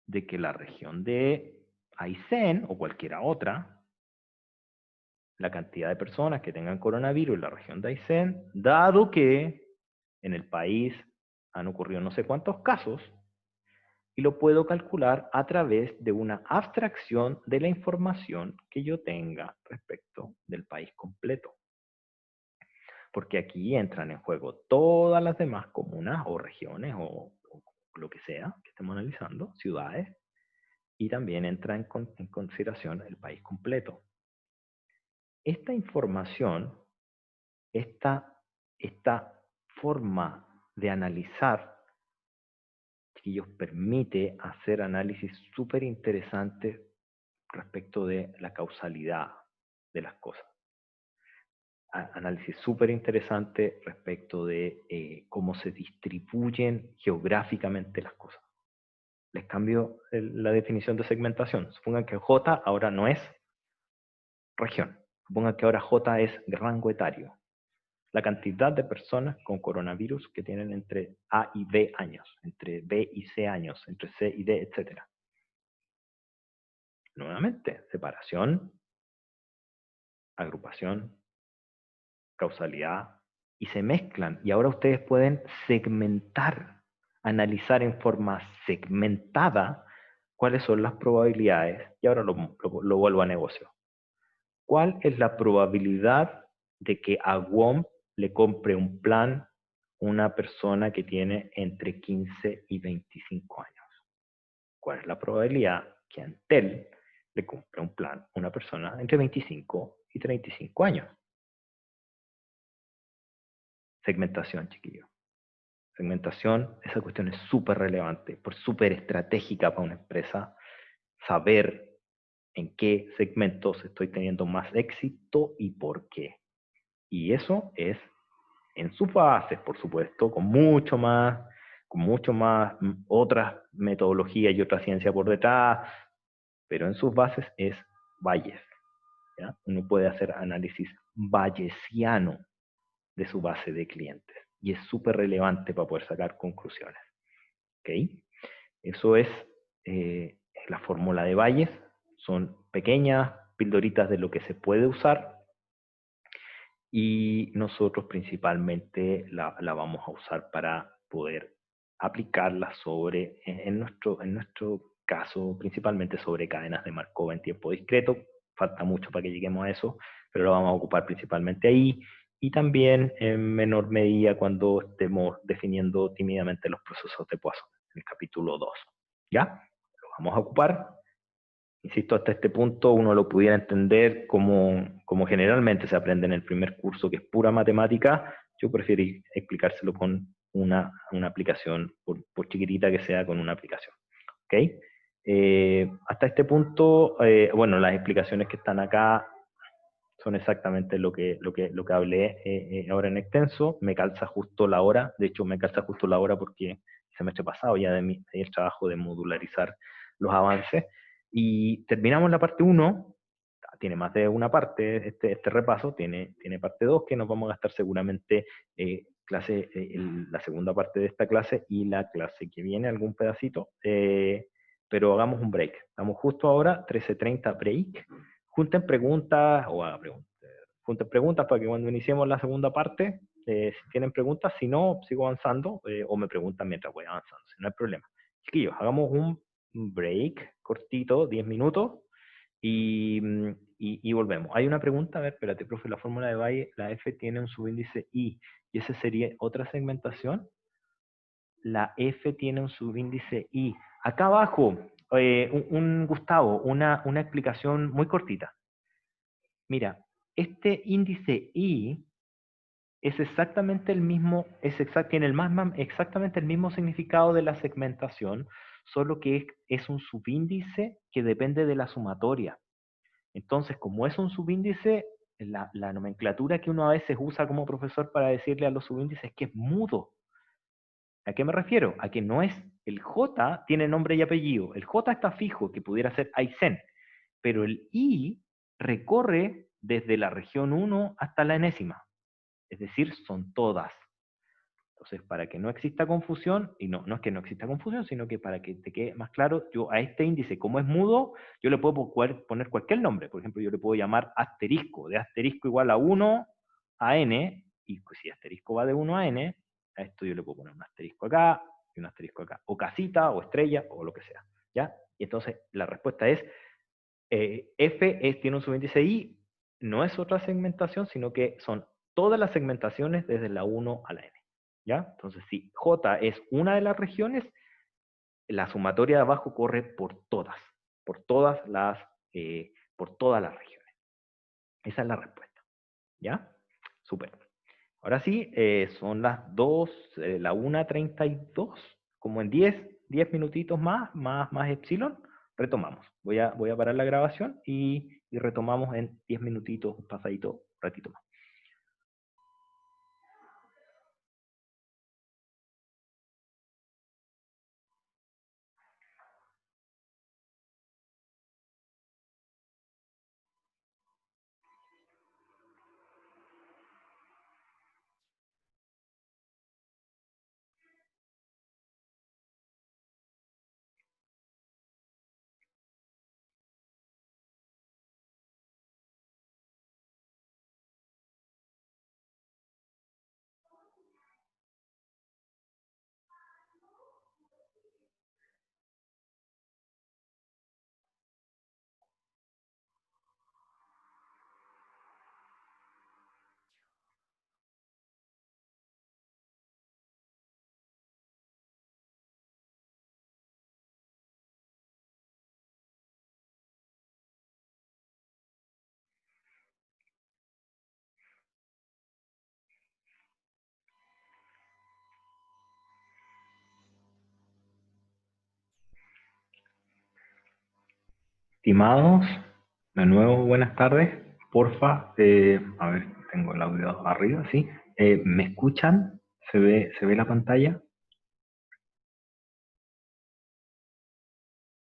Speaker 1: de que la región de Aysén o cualquiera otra, la cantidad de personas que tengan coronavirus en la región de Aysén, dado que en el país han ocurrido no sé cuántos casos, y lo puedo calcular a través de una abstracción de la información que yo tenga respecto del país completo. Porque aquí entran en juego todas las demás comunas o regiones o lo que sea que estemos analizando, ciudades, y también entra en consideración el país completo. Esta información, esta forma de analizar, que ellos permite hacer análisis súper interesantes respecto de la causalidad de las cosas. Análisis súper interesante respecto de cómo se distribuyen geográficamente las cosas. Les cambio la definición de segmentación. Supongan que J ahora no es región. Supongan que ahora J es rango etario. La cantidad de personas con coronavirus que tienen entre A y B años, entre B y C años, entre C y D, etc. Nuevamente, separación, agrupación, causalidad, y se mezclan. Y ahora ustedes pueden segmentar, analizar en forma segmentada cuáles son las probabilidades. Y ahora lo vuelvo a negocio. ¿Cuál es la probabilidad de que a WOM le compre un plan una persona que tiene entre 15 y 25 años? ¿Cuál es la probabilidad que a Entel le compre un plan una persona entre 25 y 35 años? Segmentación, chiquillo. Segmentación, esa cuestión es súper relevante, súper estratégica para una empresa, saber en qué segmentos estoy teniendo más éxito y por qué. Y eso es en sus bases, por supuesto, con mucho más otras metodologías y otra ciencia por detrás, pero en sus bases es Bayes. ¿Ya? Uno puede hacer análisis bayesiano de su base de clientes y es súper relevante para poder sacar conclusiones. ¿Okay? Eso es la fórmula de Bayes, son pequeñas pildoritas de lo que se puede usar y nosotros principalmente la vamos a usar para poder aplicarla en nuestro caso, principalmente sobre cadenas de Markov en tiempo discreto. Falta mucho para que lleguemos a eso, pero lo vamos a ocupar principalmente ahí y también en menor medida cuando estemos definiendo tímidamente los procesos de Poisson, en el capítulo 2. ¿Ya? Lo vamos a ocupar. Insisto, hasta este punto uno lo pudiera entender como generalmente se aprende en el primer curso, que es pura matemática. Yo prefiero explicárselo con una aplicación, por chiquitita que sea, con una aplicación. ¿Okay? Hasta este punto, bueno, las explicaciones que están acá son exactamente lo que hablé ahora en extenso. Me calza justo la hora, de hecho me calza justo la hora porque se me ha pasado ya de el trabajo de modularizar los avances. Y terminamos la parte 1, tiene más de una parte este repaso, tiene parte 2 que nos vamos a gastar seguramente la segunda parte de esta clase y la clase que viene, algún pedacito, pero hagamos un break. Estamos justo ahora, 13:30 break. Junten preguntas o hagan preguntas. Junten preguntas para que cuando iniciemos la segunda parte, si tienen preguntas, si no, sigo avanzando o me preguntan mientras voy avanzando, si no hay problema. Chiquillos, hagamos un break cortito, 10 minutos, y volvemos. Hay una pregunta, a ver, espérate, profe, la fórmula de Bayes, la F tiene un subíndice I, ¿y ese sería otra segmentación? La F tiene un subíndice I. Acá abajo, Gustavo, una explicación muy cortita. Mira, este índice I es exactamente el mismo, tiene exactamente el mismo significado de la segmentación, solo que es un subíndice que depende de la sumatoria. Entonces, como es un subíndice, la nomenclatura que uno a veces usa como profesor para decirle a los subíndices es que es mudo. ¿A qué me refiero? A que no es el J, tiene nombre y apellido. El J está fijo, que pudiera ser Aysén, pero el I recorre desde la región 1 hasta la enésima. Es decir, son todas. Entonces, para que no exista confusión, y no es que no exista confusión, sino que para que te quede más claro, yo a este índice, como es mudo, yo le puedo poner cualquier nombre. Por ejemplo, yo le puedo llamar asterisco, de asterisco igual a 1 a n, y si asterisco va de 1 a n, a esto yo le puedo poner un asterisco acá y un asterisco acá, o casita, o estrella, o lo que sea. ¿Ya? Y entonces la respuesta es, tiene un subíndice i, no es otra segmentación, sino que son todas las segmentaciones desde la 1 a la n. ¿Ya? Entonces, si J es una de las regiones, la sumatoria de abajo corre por todas las regiones. Esa es la respuesta. ¿Ya? Súper. Ahora sí, son las 2, la 1:32, como en 10 minutitos más epsilon, retomamos. Voy a parar la grabación y retomamos en 10 minutitos, pasadito, un ratito más. Estimados, de nuevo buenas tardes. Porfa, a ver, tengo el audio arriba, ¿sí? ¿Me escuchan? ¿Se ve la pantalla?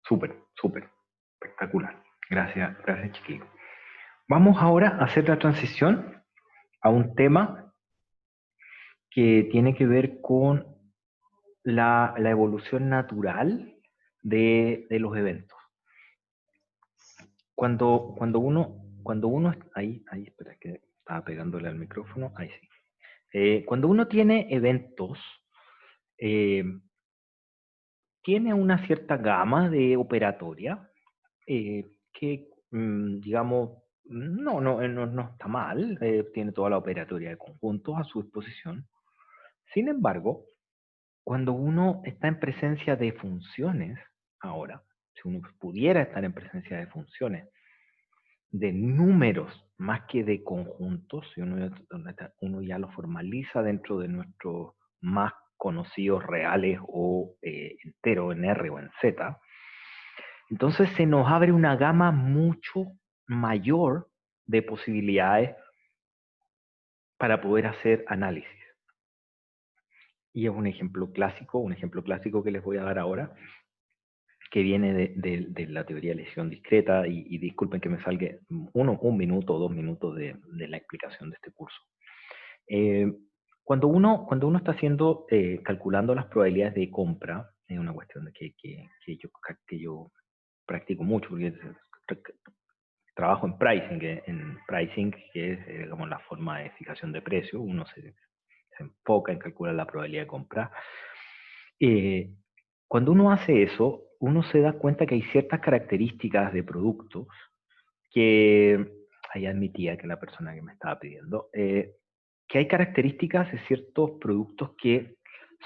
Speaker 1: Súper, súper, espectacular. Gracias, gracias, chiquillos. Vamos ahora a hacer la transición a un tema que tiene que ver con la evolución natural de los eventos. Cuando uno, ahí, espera, que estaba pegándole al micrófono, ahí sí. Cuando uno tiene eventos, eh, tiene una cierta gama de operatoria que, digamos, no está mal, tiene toda la operatoria de conjuntos a su disposición. Sin embargo, cuando uno está en presencia de funciones, ahora, si uno pudiera estar en presencia de funciones, de números más que de conjuntos, si uno ya lo formaliza dentro de nuestros más conocidos reales o enteros en R o en Z, entonces se nos abre una gama mucho mayor de posibilidades para poder hacer análisis. Y es un ejemplo clásico que les voy a dar ahora, que viene de la teoría de lesión discreta, y disculpen que me salga un minuto o 2 minutos de la explicación de este curso. Cuando uno está calculando las probabilidades de compra, es una cuestión que yo practico mucho, porque trabajo en pricing, que es digamos, la forma de fijación de precio. Uno se enfoca en calcular la probabilidad de compra. Eh, Cuando uno hace eso, uno se da cuenta que hay ciertas características de productos que, ahí admitía que la persona que me estaba pidiendo, que hay características de ciertos productos que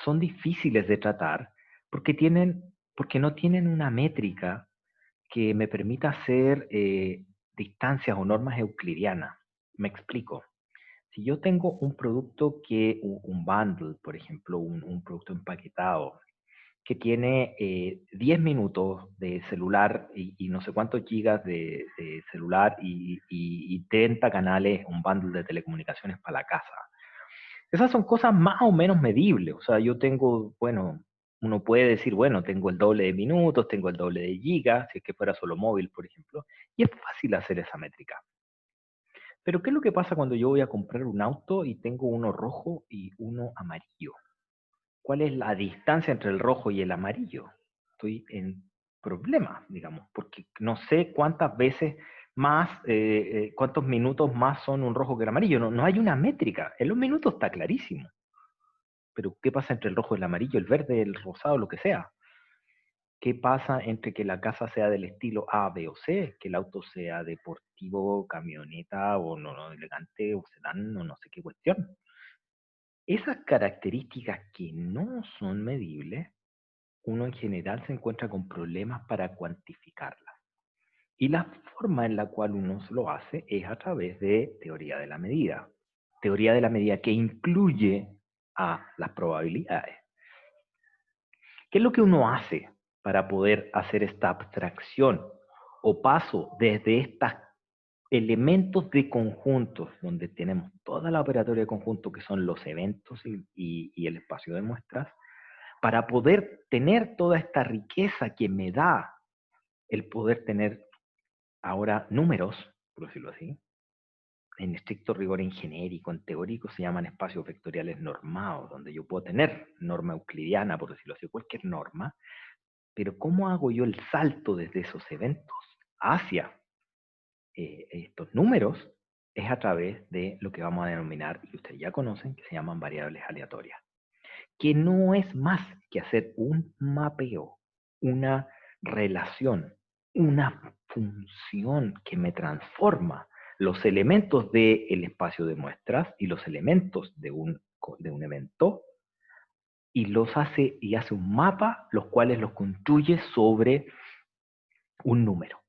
Speaker 1: son difíciles de tratar porque no tienen una métrica que me permita hacer distancias o normas euclidianas. Me explico. Si yo tengo un producto un bundle, por ejemplo, un producto empaquetado, que tiene 10 minutos de celular y no sé cuántos gigas de celular y 30 canales, un bundle de telecomunicaciones para la casa. Esas son cosas más o menos medibles. O sea, yo tengo, bueno, uno puede decir, bueno, tengo el doble de minutos, tengo el doble de gigas, si es que fuera solo móvil, por ejemplo, y es fácil hacer esa métrica. Pero ¿qué es lo que pasa cuando yo voy a comprar un auto y tengo uno rojo y uno amarillo? ¿Cuál es la distancia entre el rojo y el amarillo? Estoy en problemas, digamos, porque no sé cuántas veces más, cuántos minutos más son un rojo que el amarillo. No hay una métrica. En los minutos está clarísimo. Pero ¿qué pasa entre el rojo y el amarillo, el verde, el rosado, lo que sea? ¿Qué pasa entre que la casa sea del estilo A, B o C? Que el auto sea deportivo, camioneta o no elegante o sedán o no sé qué cuestión. Esas características que no son medibles, uno en general se encuentra con problemas para cuantificarlas. Y la forma en la cual uno lo hace es a través de teoría de la medida. Teoría de la medida que incluye a las probabilidades. ¿Qué es lo que uno hace para poder hacer esta abstracción o paso desde estos elementos de conjuntos, donde tenemos toda la operatoria de conjunto que son los eventos y el espacio de muestras, para poder tener toda esta riqueza que me da el poder tener ahora números, por decirlo así, en estricto rigor en genérico, en teórico, se llaman espacios vectoriales normados, donde yo puedo tener norma euclidiana, por decirlo así, cualquier norma, pero ¿cómo hago yo el salto desde esos eventos hacia estos números? Es a través de lo que vamos a denominar, y ustedes ya conocen, que se llaman variables aleatorias, que no es más que hacer un mapeo, una relación, una función que me transforma los elementos del espacio de muestras y los elementos de un evento y los hace y hace un mapa, los cuales los construye sobre un número.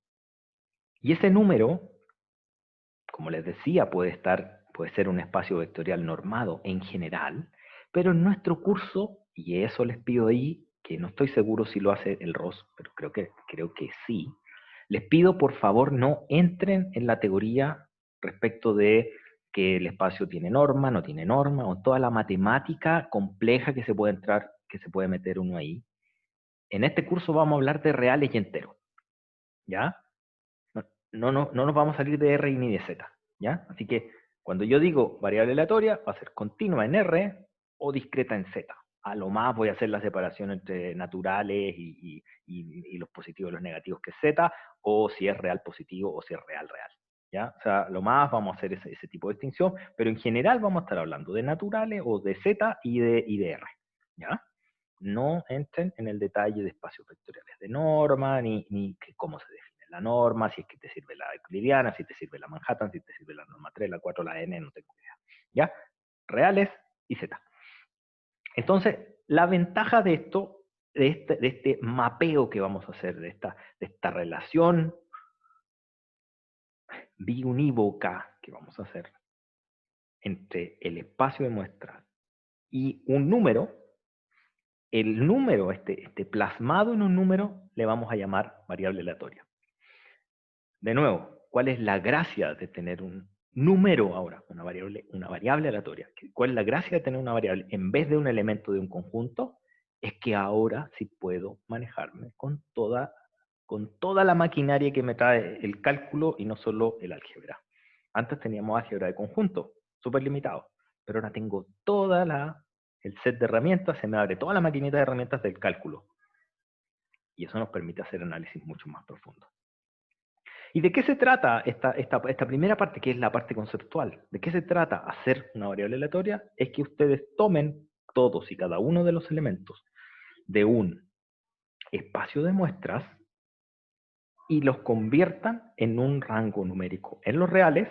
Speaker 1: Y ese número, como les decía, puede ser un espacio vectorial normado en general, pero en nuestro curso, y eso les pido ahí, que no estoy seguro si lo hace el ROS, pero creo que sí, les pido por favor no entren en la teoría respecto de que el espacio tiene norma, no tiene norma, o toda la matemática compleja que se puede entrar, que se puede meter uno ahí. En este curso vamos a hablar de reales y enteros, ¿ya? No nos vamos a salir de R ni de Z, ¿ya? Así que cuando yo digo variable aleatoria, va a ser continua en R o discreta en Z. A lo más voy a hacer la separación entre naturales y los positivos y los negativos, que es Z, o si es real positivo o si es real real, ¿ya? O sea, lo más vamos a hacer ese tipo de distinción, pero en general vamos a estar hablando de naturales o de Z y de R, ¿ya? No entren en el detalle de espacios vectoriales de norma, ni cómo se define la norma, si es que te sirve la euclidiana, si te sirve la Manhattan, si te sirve la norma 3, la 4, la N, no tengo idea. ¿Ya? Reales y Z. Entonces, la ventaja de esto, de este mapeo que vamos a hacer, de esta relación biunívoca que vamos a hacer entre el espacio de muestras y un número, el número, plasmado en un número, le vamos a llamar variable aleatoria. De nuevo, ¿cuál es la gracia de tener un número ahora, una variable aleatoria? ¿Cuál es la gracia de tener una variable en vez de un elemento de un conjunto? Es que ahora sí puedo manejarme con toda la maquinaria que me trae el cálculo y no solo el álgebra. Antes teníamos álgebra de conjunto, súper limitado, pero ahora tengo el set de herramientas, se me abre toda la maquinita de herramientas del cálculo. Y eso nos permite hacer análisis mucho más profundo. ¿Y de qué se trata esta primera parte, que es la parte conceptual? ¿De qué se trata hacer una variable aleatoria? Es que ustedes tomen todos y cada uno de los elementos de un espacio de muestras y los conviertan en un rango numérico en los reales,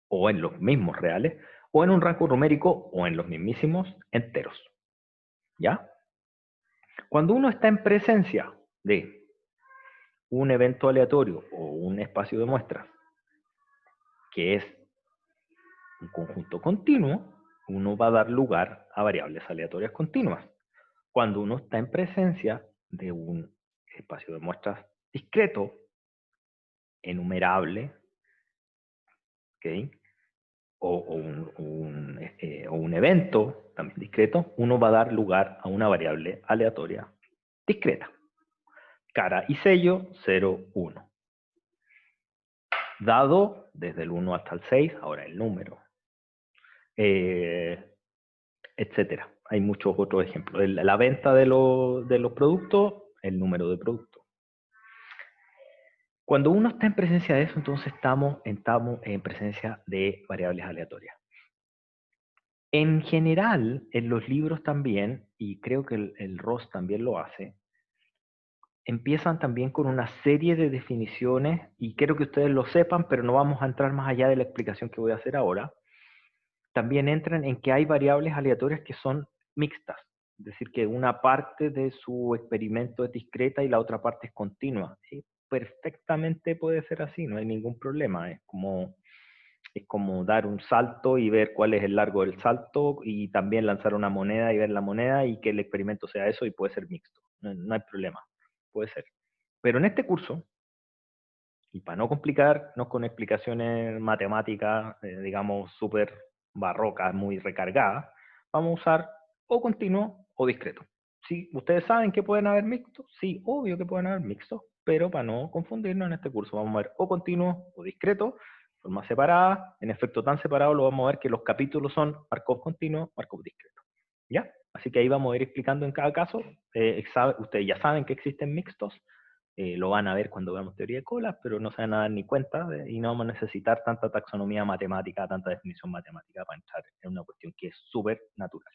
Speaker 1: o en los mismos reales, o en un rango numérico o en los mismísimos enteros. ¿Ya? Cuando uno está en presencia de un evento aleatorio o un espacio de muestras, que es un conjunto continuo, uno va a dar lugar a variables aleatorias continuas. Cuando uno está en presencia de un espacio de muestras discreto, enumerable, ¿okay? o un evento también discreto, uno va a dar lugar a una variable aleatoria discreta. Cara y sello 0, 1. Dado desde el 1 hasta el 6, ahora el número. etcétera. Hay muchos otros ejemplos. La venta de los productos, el número de productos. Cuando uno está en presencia de eso, entonces estamos en presencia de variables aleatorias. En general, en los libros también, y creo que el Ross también lo hace, empiezan también con una serie de definiciones, y quiero que ustedes lo sepan, pero no vamos a entrar más allá de la explicación que voy a hacer ahora. También entran en que hay variables aleatorias que son mixtas, es decir, que una parte de su experimento es discreta y la otra parte es continua. ¿Sí? Perfectamente puede ser así, no hay ningún problema. Es como dar un salto y ver cuál es el largo del salto, y también lanzar una moneda y ver la moneda y que el experimento sea eso, y puede ser mixto. No hay problema, puede ser. Pero en este curso, y para no complicarnos con explicaciones matemáticas, digamos, súper barrocas, muy recargadas, vamos a usar o continuo o discreto. ¿Sí? ¿Ustedes saben que pueden haber mixtos? Sí, obvio que pueden haber mixtos, pero para no confundirnos en este curso vamos a ver o continuo o discreto, forma separada. En efecto, tan separado lo vamos a ver que los capítulos son Markov continuo, Markov discreto. ¿Ya? Así que ahí vamos a ir explicando en cada caso. Ustedes ya saben que existen mixtos, lo van a ver cuando veamos teoría de colas, pero no se van a dar ni cuenta y no vamos a necesitar tanta taxonomía matemática, tanta definición matemática para entrar en una cuestión que es súper natural.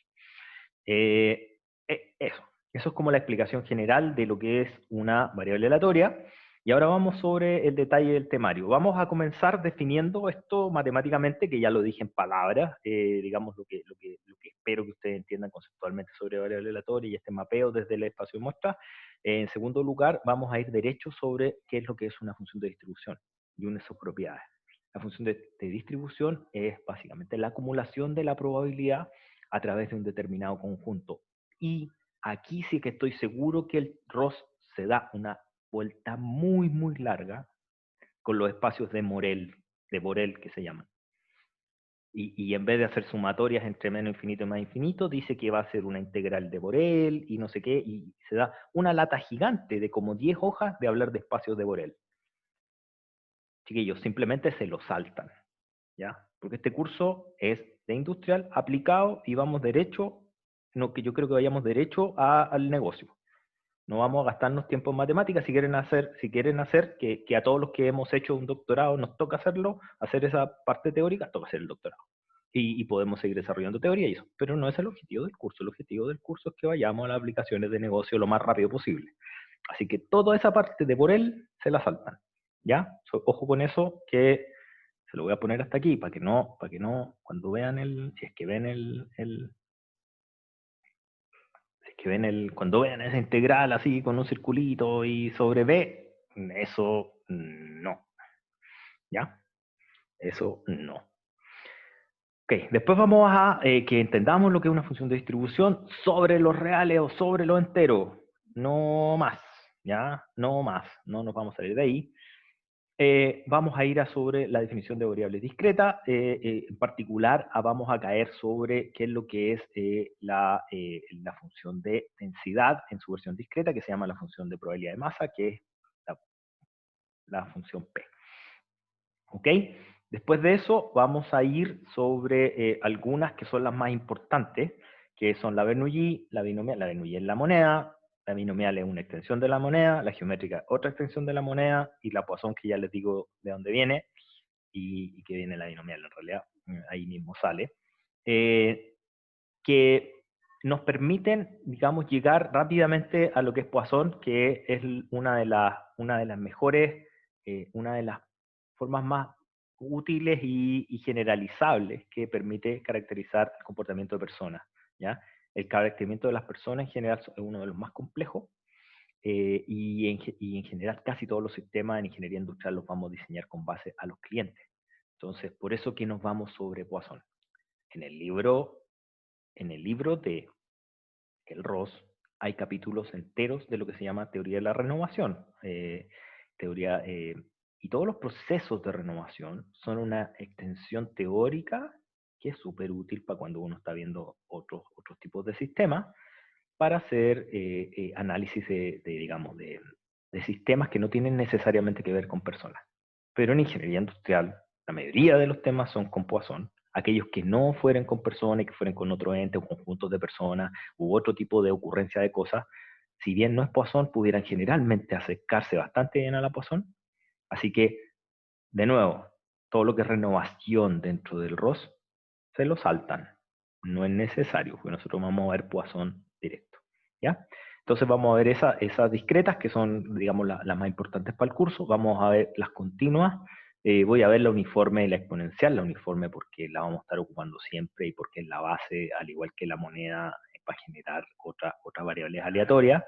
Speaker 1: Eso es como la explicación general de lo que es una variable aleatoria. Y ahora vamos sobre el detalle del temario. Vamos a comenzar definiendo esto matemáticamente, que ya lo dije en palabras, digamos lo que espero que ustedes entiendan conceptualmente sobre variable aleatoria y este mapeo desde el espacio de muestra. En segundo lugar, vamos a ir derecho sobre qué es lo que es una función de distribución y una de sus propiedades. La función de distribución es básicamente la acumulación de la probabilidad a través de un determinado conjunto. Y aquí sí que estoy seguro que el Ross se da una vuelta muy, muy larga con los espacios de Borel que se llaman. Y en vez de hacer sumatorias entre menos infinito y más infinito, dice que va a ser una integral de Borel y no sé qué, y se da una lata gigante de como 10 hojas de hablar de espacios de Borel. Chiquillos, simplemente se lo saltan, ¿ya? Porque este curso es de industrial aplicado y vamos derecho, no, que yo creo que vayamos derecho al negocio. No vamos a gastarnos tiempo en matemáticas. Si quieren hacer que a todos los que hemos hecho un doctorado nos toca hacerlo, hacer esa parte teórica, toca hacer el doctorado. Y podemos seguir desarrollando teoría y eso. Pero no es el objetivo del curso. El objetivo del curso es que vayamos a las aplicaciones de negocio lo más rápido posible. Así que toda esa parte de por él se la saltan. ¿Ya? Ojo con eso, que se lo voy a poner hasta aquí para que no, cuando vean si es que ven cuando vean esa integral así con un circulito y sobre B, eso no. ¿Ya? Eso no. Ok, después vamos a que entendamos lo que es una función de distribución sobre los reales o sobre los enteros. No más, ¿ya? No más, no nos vamos a salir de ahí. Vamos a ir sobre la definición de variable discreta. En particular, vamos a caer sobre qué es lo que es la función de densidad en su versión discreta, que se llama la función de probabilidad de masa, que es la función P. ¿Ok? Después de eso, vamos a ir sobre algunas que son las más importantes, que son la Bernoulli, la binomial. La Bernoulli es la moneda, la binomial es una extensión de la moneda, la geométrica otra extensión de la moneda, y la Poisson, que ya les digo de dónde viene, y que viene la binomial en realidad, ahí mismo sale, que nos permiten, digamos, llegar rápidamente a lo que es Poisson, que es una de las mejores, una de las formas más útiles y generalizables que permite caracterizar el comportamiento de personas, ¿ya? El caracterizamiento de las personas en general es uno de los más complejos, y en general casi todos los sistemas en ingeniería industrial los vamos a diseñar con base a los clientes. Entonces, por eso que nos vamos sobre Poisson. En el libro de el Ross hay capítulos enteros de lo que se llama teoría de la renovación. Y todos los procesos de renovación son una extensión teórica que es súper útil para cuando uno está viendo otros tipos de sistemas, para hacer análisis digamos, de sistemas que no tienen necesariamente que ver con personas. Pero en ingeniería industrial, la mayoría de los temas son con Poisson. aquellos que no fueran con personas, que fueran con otro ente o conjuntos de personas u otro tipo de ocurrencia de cosas, si bien no es Poisson, pudieran generalmente acercarse bastante bien a la Poisson. Así que, de nuevo, todo lo que es renovación dentro del ROS, se lo saltan. No es necesario, porque nosotros vamos a ver Poisson directo. ¿Ya? Entonces vamos a ver esas discretas, que son, digamos, las más importantes para el curso. Vamos a ver las continuas. Voy a ver la uniforme y la exponencial. La uniforme porque la vamos a estar ocupando siempre y porque es la base, al igual que la moneda, para generar otras variables aleatorias.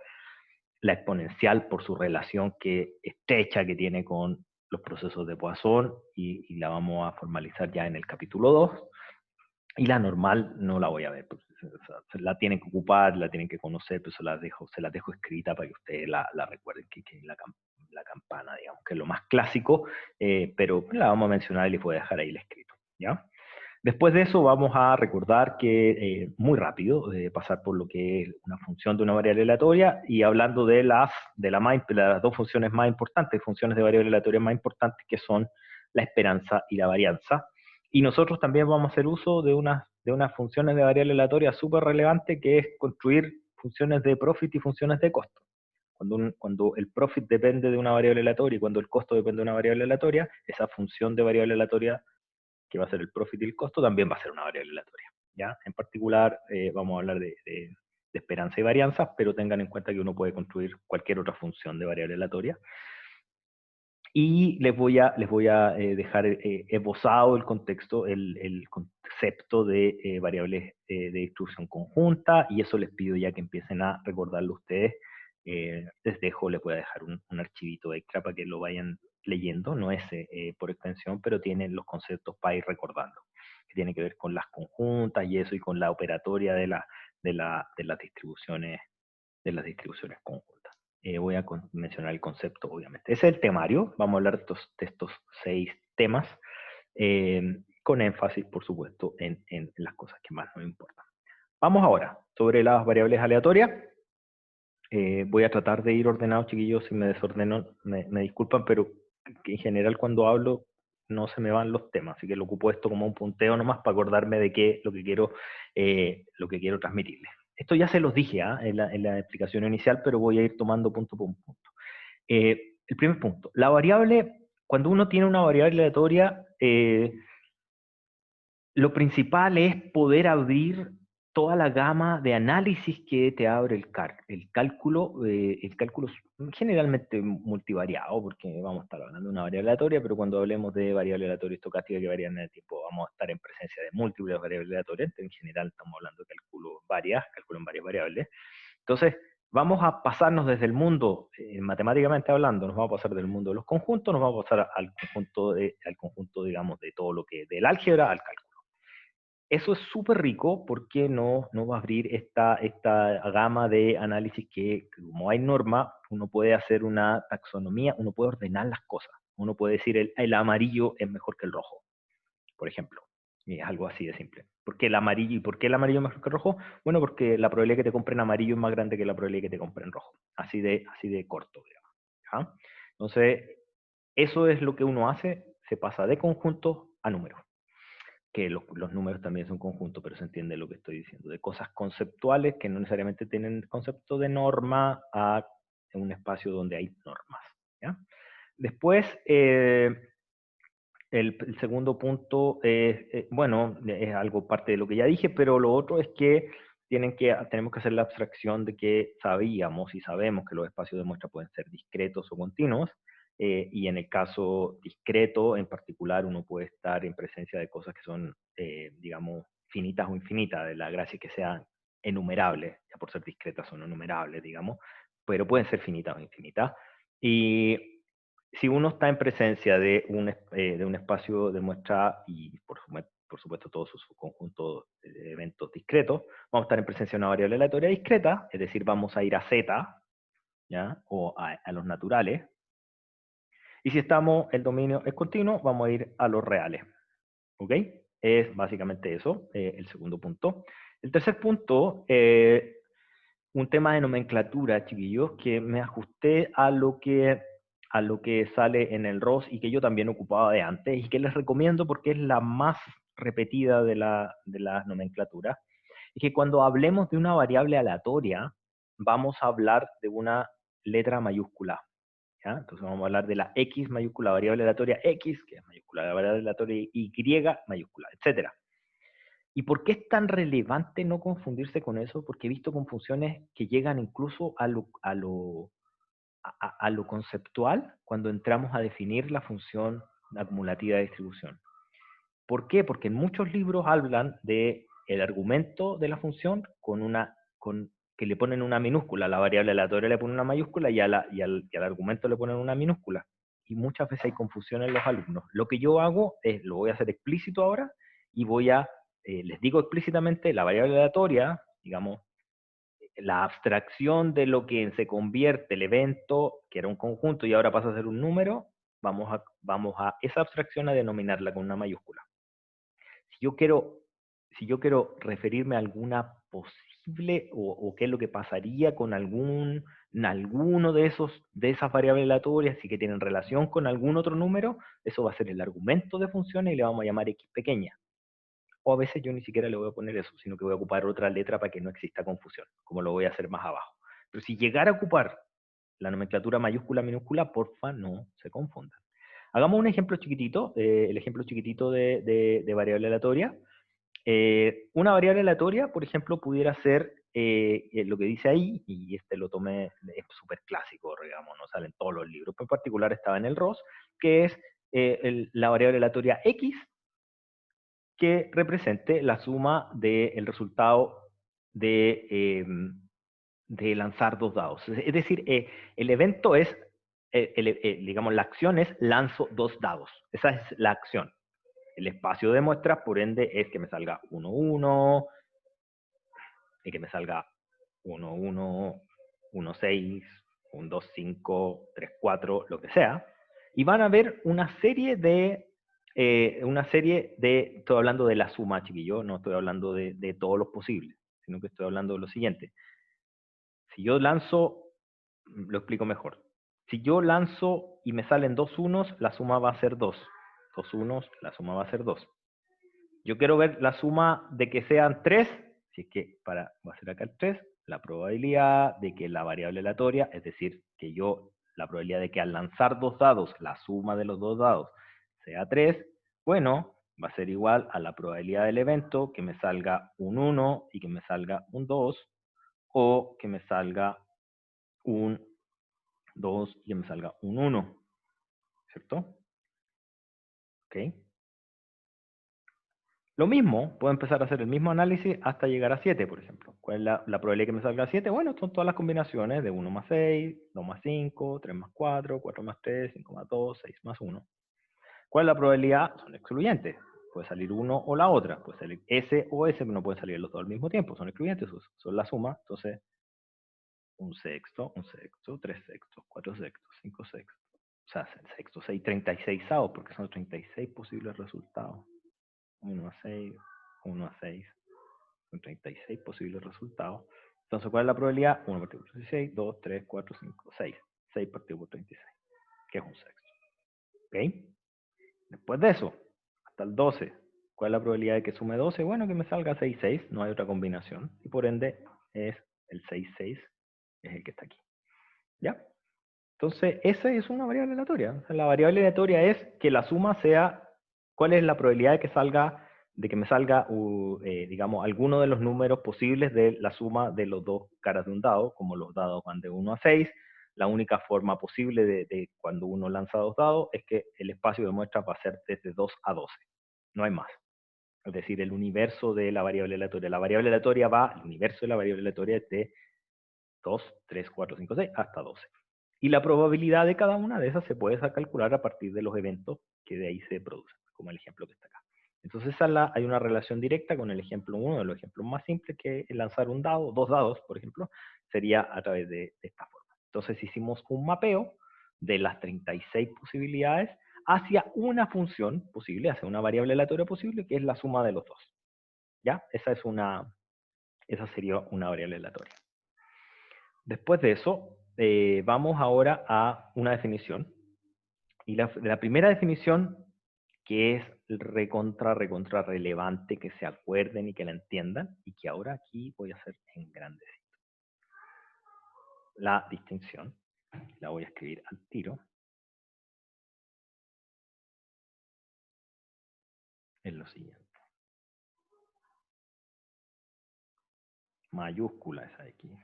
Speaker 1: La exponencial por su relación estrecha que tiene con los procesos de Poisson y la vamos a formalizar ya en el capítulo 2. Y la normal no la voy a ver, pues, la tienen que ocupar, la tienen que conocer, pues se las dejo escrita para que ustedes la recuerden, que es la campana, digamos, que es lo más clásico, pero la vamos a mencionar y les voy a dejar ahí el escrito, ¿ya? Después de eso vamos a recordar que, muy rápido, pasar por lo que es una función de una variable aleatoria y hablando de las dos funciones más importantes, funciones de variable aleatoria más importantes, que son la esperanza y la varianza. Y nosotros también vamos a hacer uso de unas funciones de variable aleatoria súper relevante, que es construir funciones de profit y funciones de costo. Cuando el profit depende de una variable aleatoria y cuando el costo depende de una variable aleatoria, esa función de variable aleatoria, que va a ser el profit y el costo, también va a ser una variable aleatoria. ¿Ya? En particular, vamos a hablar de esperanza y varianza, pero tengan en cuenta que uno puede construir cualquier otra función de variable aleatoria. Y les voy a dejar esbozado el contexto, el concepto de variables de distribución conjunta, y eso les pido ya que empiecen a recordarlo ustedes. Les voy a dejar un archivito extra para que lo vayan leyendo, no es por extensión, pero tienen los conceptos para ir recordando, que tiene que ver con las conjuntas y eso, y con la operatoria de las distribuciones conjuntas. Voy a mencionar el concepto, obviamente. Ese es el temario. Vamos a hablar de estos 6 temas, con énfasis, por supuesto, en las cosas que más nos importan. Vamos ahora sobre las variables aleatorias. Voy a tratar de ir ordenado, chiquillos. Si me desordeno, me disculpan, pero en general cuando hablo no se me van los temas, así que lo ocupo esto como un punteo nomás para acordarme de lo que quiero transmitirles. Esto ya se los dije en la explicación inicial, pero voy a ir tomando punto por punto. El primer punto, la variable, cuando uno tiene una variable aleatoria, lo principal es poder abrir toda la gama de análisis que te abre el cálculo. El cálculo es generalmente multivariado, porque vamos a estar hablando de una variable aleatoria, pero cuando hablemos de variable aleatoria estocástica que varían en el tiempo, vamos a estar en presencia de múltiples variables aleatorias. En general estamos hablando de cálculo en varias variables. Entonces, vamos a pasarnos desde el mundo, matemáticamente hablando, nos vamos a pasar del mundo de los conjuntos, nos vamos a pasar al conjunto, digamos, de todo lo que, del álgebra al cálculo. Eso es súper rico porque no va a abrir esta gama de análisis que, como hay norma, uno puede hacer una taxonomía, uno puede ordenar las cosas. Uno puede decir el amarillo es mejor que el rojo, por ejemplo. Y es algo así de simple. ¿Por qué el amarillo? ¿Y por qué el amarillo es mejor que el rojo? Bueno, porque la probabilidad que te compren amarillo es más grande que la probabilidad que te compren rojo. Así de corto, digamos. ¿Ya? Entonces, eso es lo que uno hace, se pasa de conjuntos a números. Que los números también son conjuntos, pero se entiende lo que estoy diciendo, de cosas conceptuales que no necesariamente tienen concepto de norma a un espacio donde hay normas. ¿Ya? Después, el segundo punto es, bueno, es algo parte de lo que ya dije, pero lo otro es que tenemos que hacer la abstracción de que sabíamos y sabemos que los espacios de muestra pueden ser discretos o continuos, y en el caso discreto en particular uno puede estar en presencia de cosas que son, digamos, finitas o infinitas, de la gracia que sean enumerables, ya por ser discretas son enumerables, digamos, pero pueden ser finitas o infinitas. Y si uno está en presencia de un espacio de muestra y por supuesto todos sus conjuntos de eventos discretos, vamos a estar en presencia de una variable aleatoria discreta, es decir, vamos a ir a Z, ¿ya? O a los naturales. Y si el dominio es continuo, vamos a ir a los reales. ¿Ok? Es básicamente eso, el segundo punto. El tercer punto, un tema de nomenclatura, chiquillos, que me ajusté a lo que sale en el ROS y que yo también ocupaba de antes y que les recomiendo porque es la más repetida de la nomenclatura, es que cuando hablemos de una variable aleatoria, vamos a hablar de una letra mayúscula. ¿Ya? Entonces vamos a hablar de la X mayúscula, variable aleatoria X, que es mayúscula, la variable aleatoria Y mayúscula, etc. ¿Y por qué es tan relevante no confundirse con eso? Porque he visto confusiones que llegan incluso a lo conceptual cuando entramos a definir la función acumulativa de distribución. ¿Por qué? Porque en muchos libros hablan de el argumento de la función que le ponen una minúscula, a la variable aleatoria le ponen una mayúscula y al argumento le ponen una minúscula. Y muchas veces hay confusión en los alumnos. Lo que yo hago es, lo voy a hacer explícito ahora, y les digo explícitamente, la variable aleatoria, digamos, la abstracción de lo que se convierte el evento, que era un conjunto y ahora pasa a ser un número, vamos a esa abstracción a denominarla con una mayúscula. Si yo quiero referirme a alguna posible o qué es lo que pasaría con alguno de esas variables aleatorias, si que tienen relación con algún otro número, eso va a ser el argumento de funciones y le vamos a llamar x pequeña. O a veces yo ni siquiera le voy a poner eso, sino que voy a ocupar otra letra para que no exista confusión, como lo voy a hacer más abajo. Pero si llegara a ocupar la nomenclatura mayúscula, minúscula, porfa, no se confundan. Hagamos un ejemplo chiquitito, el ejemplo chiquitito de variable aleatoria. Una variable aleatoria, por ejemplo, pudiera ser lo que dice ahí, y este lo tomé, es súper clásico, digamos, no sale en todos los libros, pero en particular estaba en el ROS, que es la variable aleatoria X, que represente la suma del resultado de lanzar dos dados. Es decir, el evento es, digamos, la acción es lanzo dos dados. Esa es la acción. El espacio de muestras, por ende, es que me salga 1, 1, y que me salga 1, 1, 1, 6, 1, 2, 5, 3, 4, lo que sea. Y van a ver una serie estoy hablando de la suma, chiquillo, no estoy hablando de todos los posibles, sino que estoy hablando de lo siguiente. Si yo lanzo, lo explico mejor. Si yo lanzo y me salen dos unos, la suma va a ser 2. Dos unos, la suma va a ser 2. Yo quiero ver la suma de que sean 3, si es que va a ser acá el 3, la probabilidad de que la variable aleatoria, es decir, la probabilidad de que al lanzar dos dados, la suma de los dos dados sea 3, bueno, va a ser igual a la probabilidad del evento que me salga un 1 y que me salga un 2, o que me salga un 2 y que me salga un 1, ¿cierto? ¿Ok? Lo mismo, puedo empezar a hacer el mismo análisis hasta llegar a 7, por ejemplo. ¿Cuál es la probabilidad que me salga a 7? Bueno, son todas las combinaciones de 1 más 6, 2 más 5, 3 más 4, 4 más 3, 5 más 2, 6 más 1. ¿Cuál es la probabilidad? Son excluyentes. Puede salir uno o la otra. Puede salir S o S, pero no pueden salir los dos al mismo tiempo. Son excluyentes, son la suma. Entonces, un sexto, 3 sextos, 4 sextos, 5 sextos. O sea, sexto, 6, 36avos, porque son 36 posibles resultados. 1 a 6, 1 a 6, son 36 posibles resultados. Entonces, ¿cuál es la probabilidad? 1 partido por 36, 2, 3, 4, 5, 6. 6 partido por 36, que es un sexto. ¿Ok? Después de eso, hasta el 12, ¿cuál es la probabilidad de que sume 12? Bueno, que me salga 6, 6, no hay otra combinación. Y por ende, es el 6, 6, es el que está aquí. ¿Ya? Entonces, esa es una variable aleatoria. O sea, la variable aleatoria es que la suma sea, ¿cuál es la probabilidad de que me salga, digamos, alguno de los números posibles de la suma de los dos caras de un dado, como los dados van de 1 a 6? La única forma posible de cuando uno lanza dos dados es que el espacio de muestra va a ser desde 2 a 12. No hay más. Es decir, el universo de la variable aleatoria. La variable aleatoria el universo de la variable aleatoria es de 2, 3, 4, 5, 6, hasta 12. Y la probabilidad de cada una de esas se puede calcular a partir de los eventos que de ahí se producen, como el ejemplo que está acá. Entonces hay una relación directa con el ejemplo 1, de los ejemplos más simples, que el lanzar un dado, dos dados, por ejemplo, sería a través de esta forma. Entonces hicimos un mapeo de las 36 posibilidades hacia una función posible, hacia una variable aleatoria posible, que es la suma de los dos. ¿Ya? Esa sería una variable aleatoria. Después de eso, vamos ahora a una definición. Y la primera definición, que es recontra relevante que se acuerden y que la entiendan, y que ahora aquí voy a hacer en grandecito. La distinción, la voy a escribir al tiro, es lo siguiente. Mayúscula esa de aquí.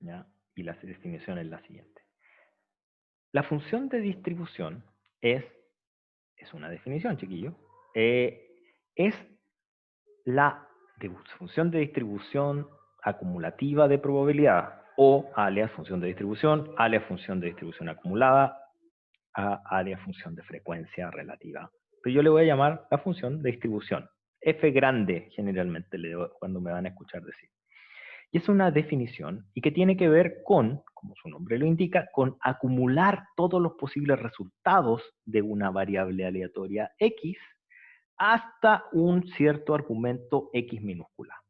Speaker 1: ¿Ya? Y la definición es la siguiente. La función de distribución es una definición, chiquillo, es la función de distribución acumulativa de probabilidad, o alias función de distribución, alias función de distribución acumulada, alias función de frecuencia relativa. Pero yo le voy a llamar la función de distribución. F grande, generalmente, le doy cuando me van a escuchar decir. Y es una definición y que tiene que ver con, como su nombre lo indica, con acumular todos los posibles resultados de una variable aleatoria X hasta un cierto argumento X minúscula.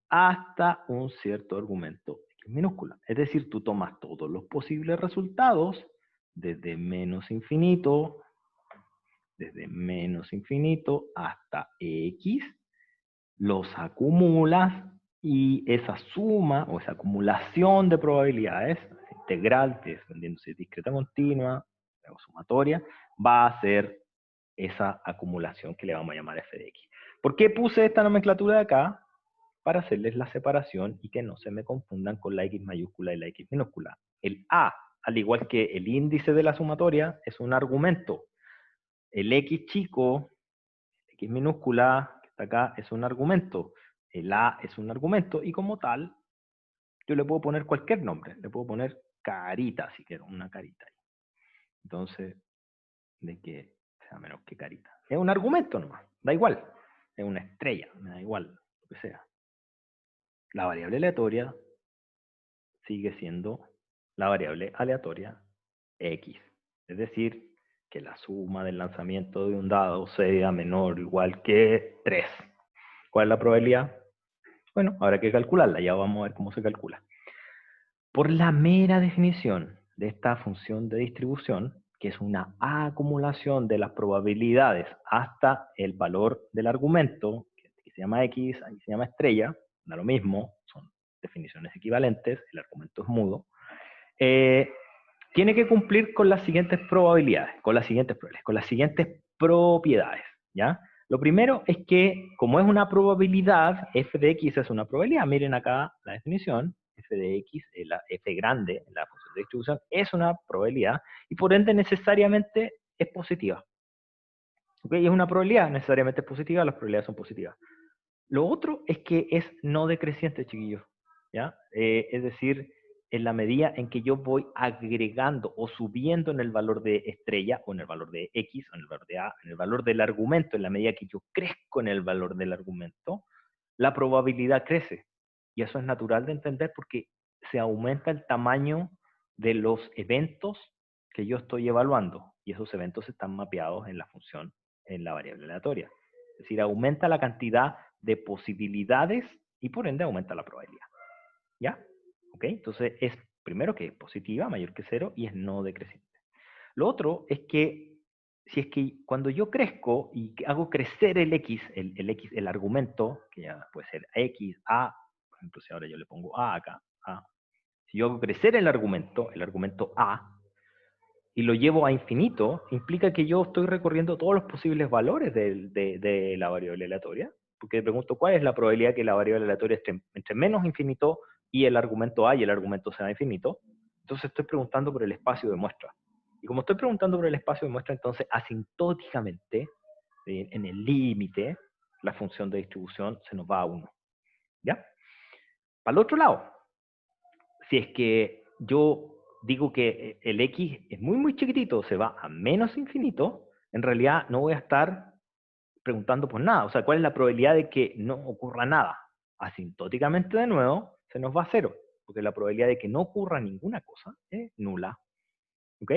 Speaker 1: Hasta un cierto argumento X minúscula. Es decir, tú tomas todos los posibles resultados desde menos infinito hasta X, los acumulas y esa suma o esa acumulación de probabilidades, integral, dependiendo si es discreta continua o sumatoria, va a ser esa acumulación que le vamos a llamar f de x. ¿Por qué puse esta nomenclatura de acá? Para hacerles la separación y que no se me confundan con la x mayúscula y la x minúscula. El a, al igual que el índice de la sumatoria, es un argumento. El x chico, x minúscula, que está acá, es un argumento. El a es un argumento y como tal, yo le puedo poner cualquier nombre. Le puedo poner carita, si quiero, una carita. Entonces, de que sea menos que carita. Es un argumento nomás, da igual. Es una estrella, me da igual, lo que sea. La variable aleatoria sigue siendo la variable aleatoria X. Es decir, que la suma del lanzamiento de un dado sea menor o igual que 3. ¿Cuál es la probabilidad? Bueno, habrá que calcularla, ya vamos a ver cómo se calcula. Por la mera definición de esta función de distribución, que es una acumulación de las probabilidades hasta el valor del argumento, que se llama X, aquí se llama estrella, da lo mismo, son definiciones equivalentes, el argumento es mudo, tiene que cumplir con las siguientes probabilidades, con las siguientes propiedades, ¿ya? Lo primero es que, como es una probabilidad, f de x es una probabilidad. Miren acá la definición, f de x, la f grande, la función de distribución, es una probabilidad, y por ende necesariamente es positiva. ¿Ok? Y es una probabilidad, necesariamente es positiva, las probabilidades son positivas. Lo otro es que es no decreciente, chiquillos, ¿ya? Es decir, en la medida en que yo voy agregando o subiendo en el valor de estrella, o en el valor de X, o en el valor de A, en el valor del argumento, en la medida que yo crezco en el valor del argumento, la probabilidad crece. Y eso es natural de entender porque se aumenta el tamaño de los eventos que yo estoy evaluando. Y esos eventos están mapeados en la función, en la variable aleatoria. Es decir, aumenta la cantidad de posibilidades y por ende aumenta la probabilidad. ¿Ya? ¿Ok? Entonces es primero que es positiva, mayor que 0, y es no decreciente. Lo otro es que si es que cuando yo crezco y hago crecer el x, x, el argumento, que ya puede ser x, a, por ejemplo, si ahora yo le pongo a acá, a, si yo hago crecer el argumento a, y lo llevo a infinito, implica que yo estoy recorriendo todos los posibles valores de la variable aleatoria, porque le pregunto cuál es la probabilidad que la variable aleatoria esté entre menos infinito y el argumento a y el argumento sea infinito. Entonces estoy preguntando por el espacio de muestra. Y como estoy preguntando por el espacio de muestra, entonces asintóticamente, en el límite, la función de distribución se nos va a 1. ¿Ya? Para el otro lado, si es que yo digo que el x es muy chiquitito, se va a menos infinito, en realidad no voy a estar preguntando por nada. O sea, ¿cuál es la probabilidad de que no ocurra nada? Asintóticamente, de nuevo, se nos va a 0, porque la probabilidad de que no ocurra ninguna cosa es nula. ¿Ok?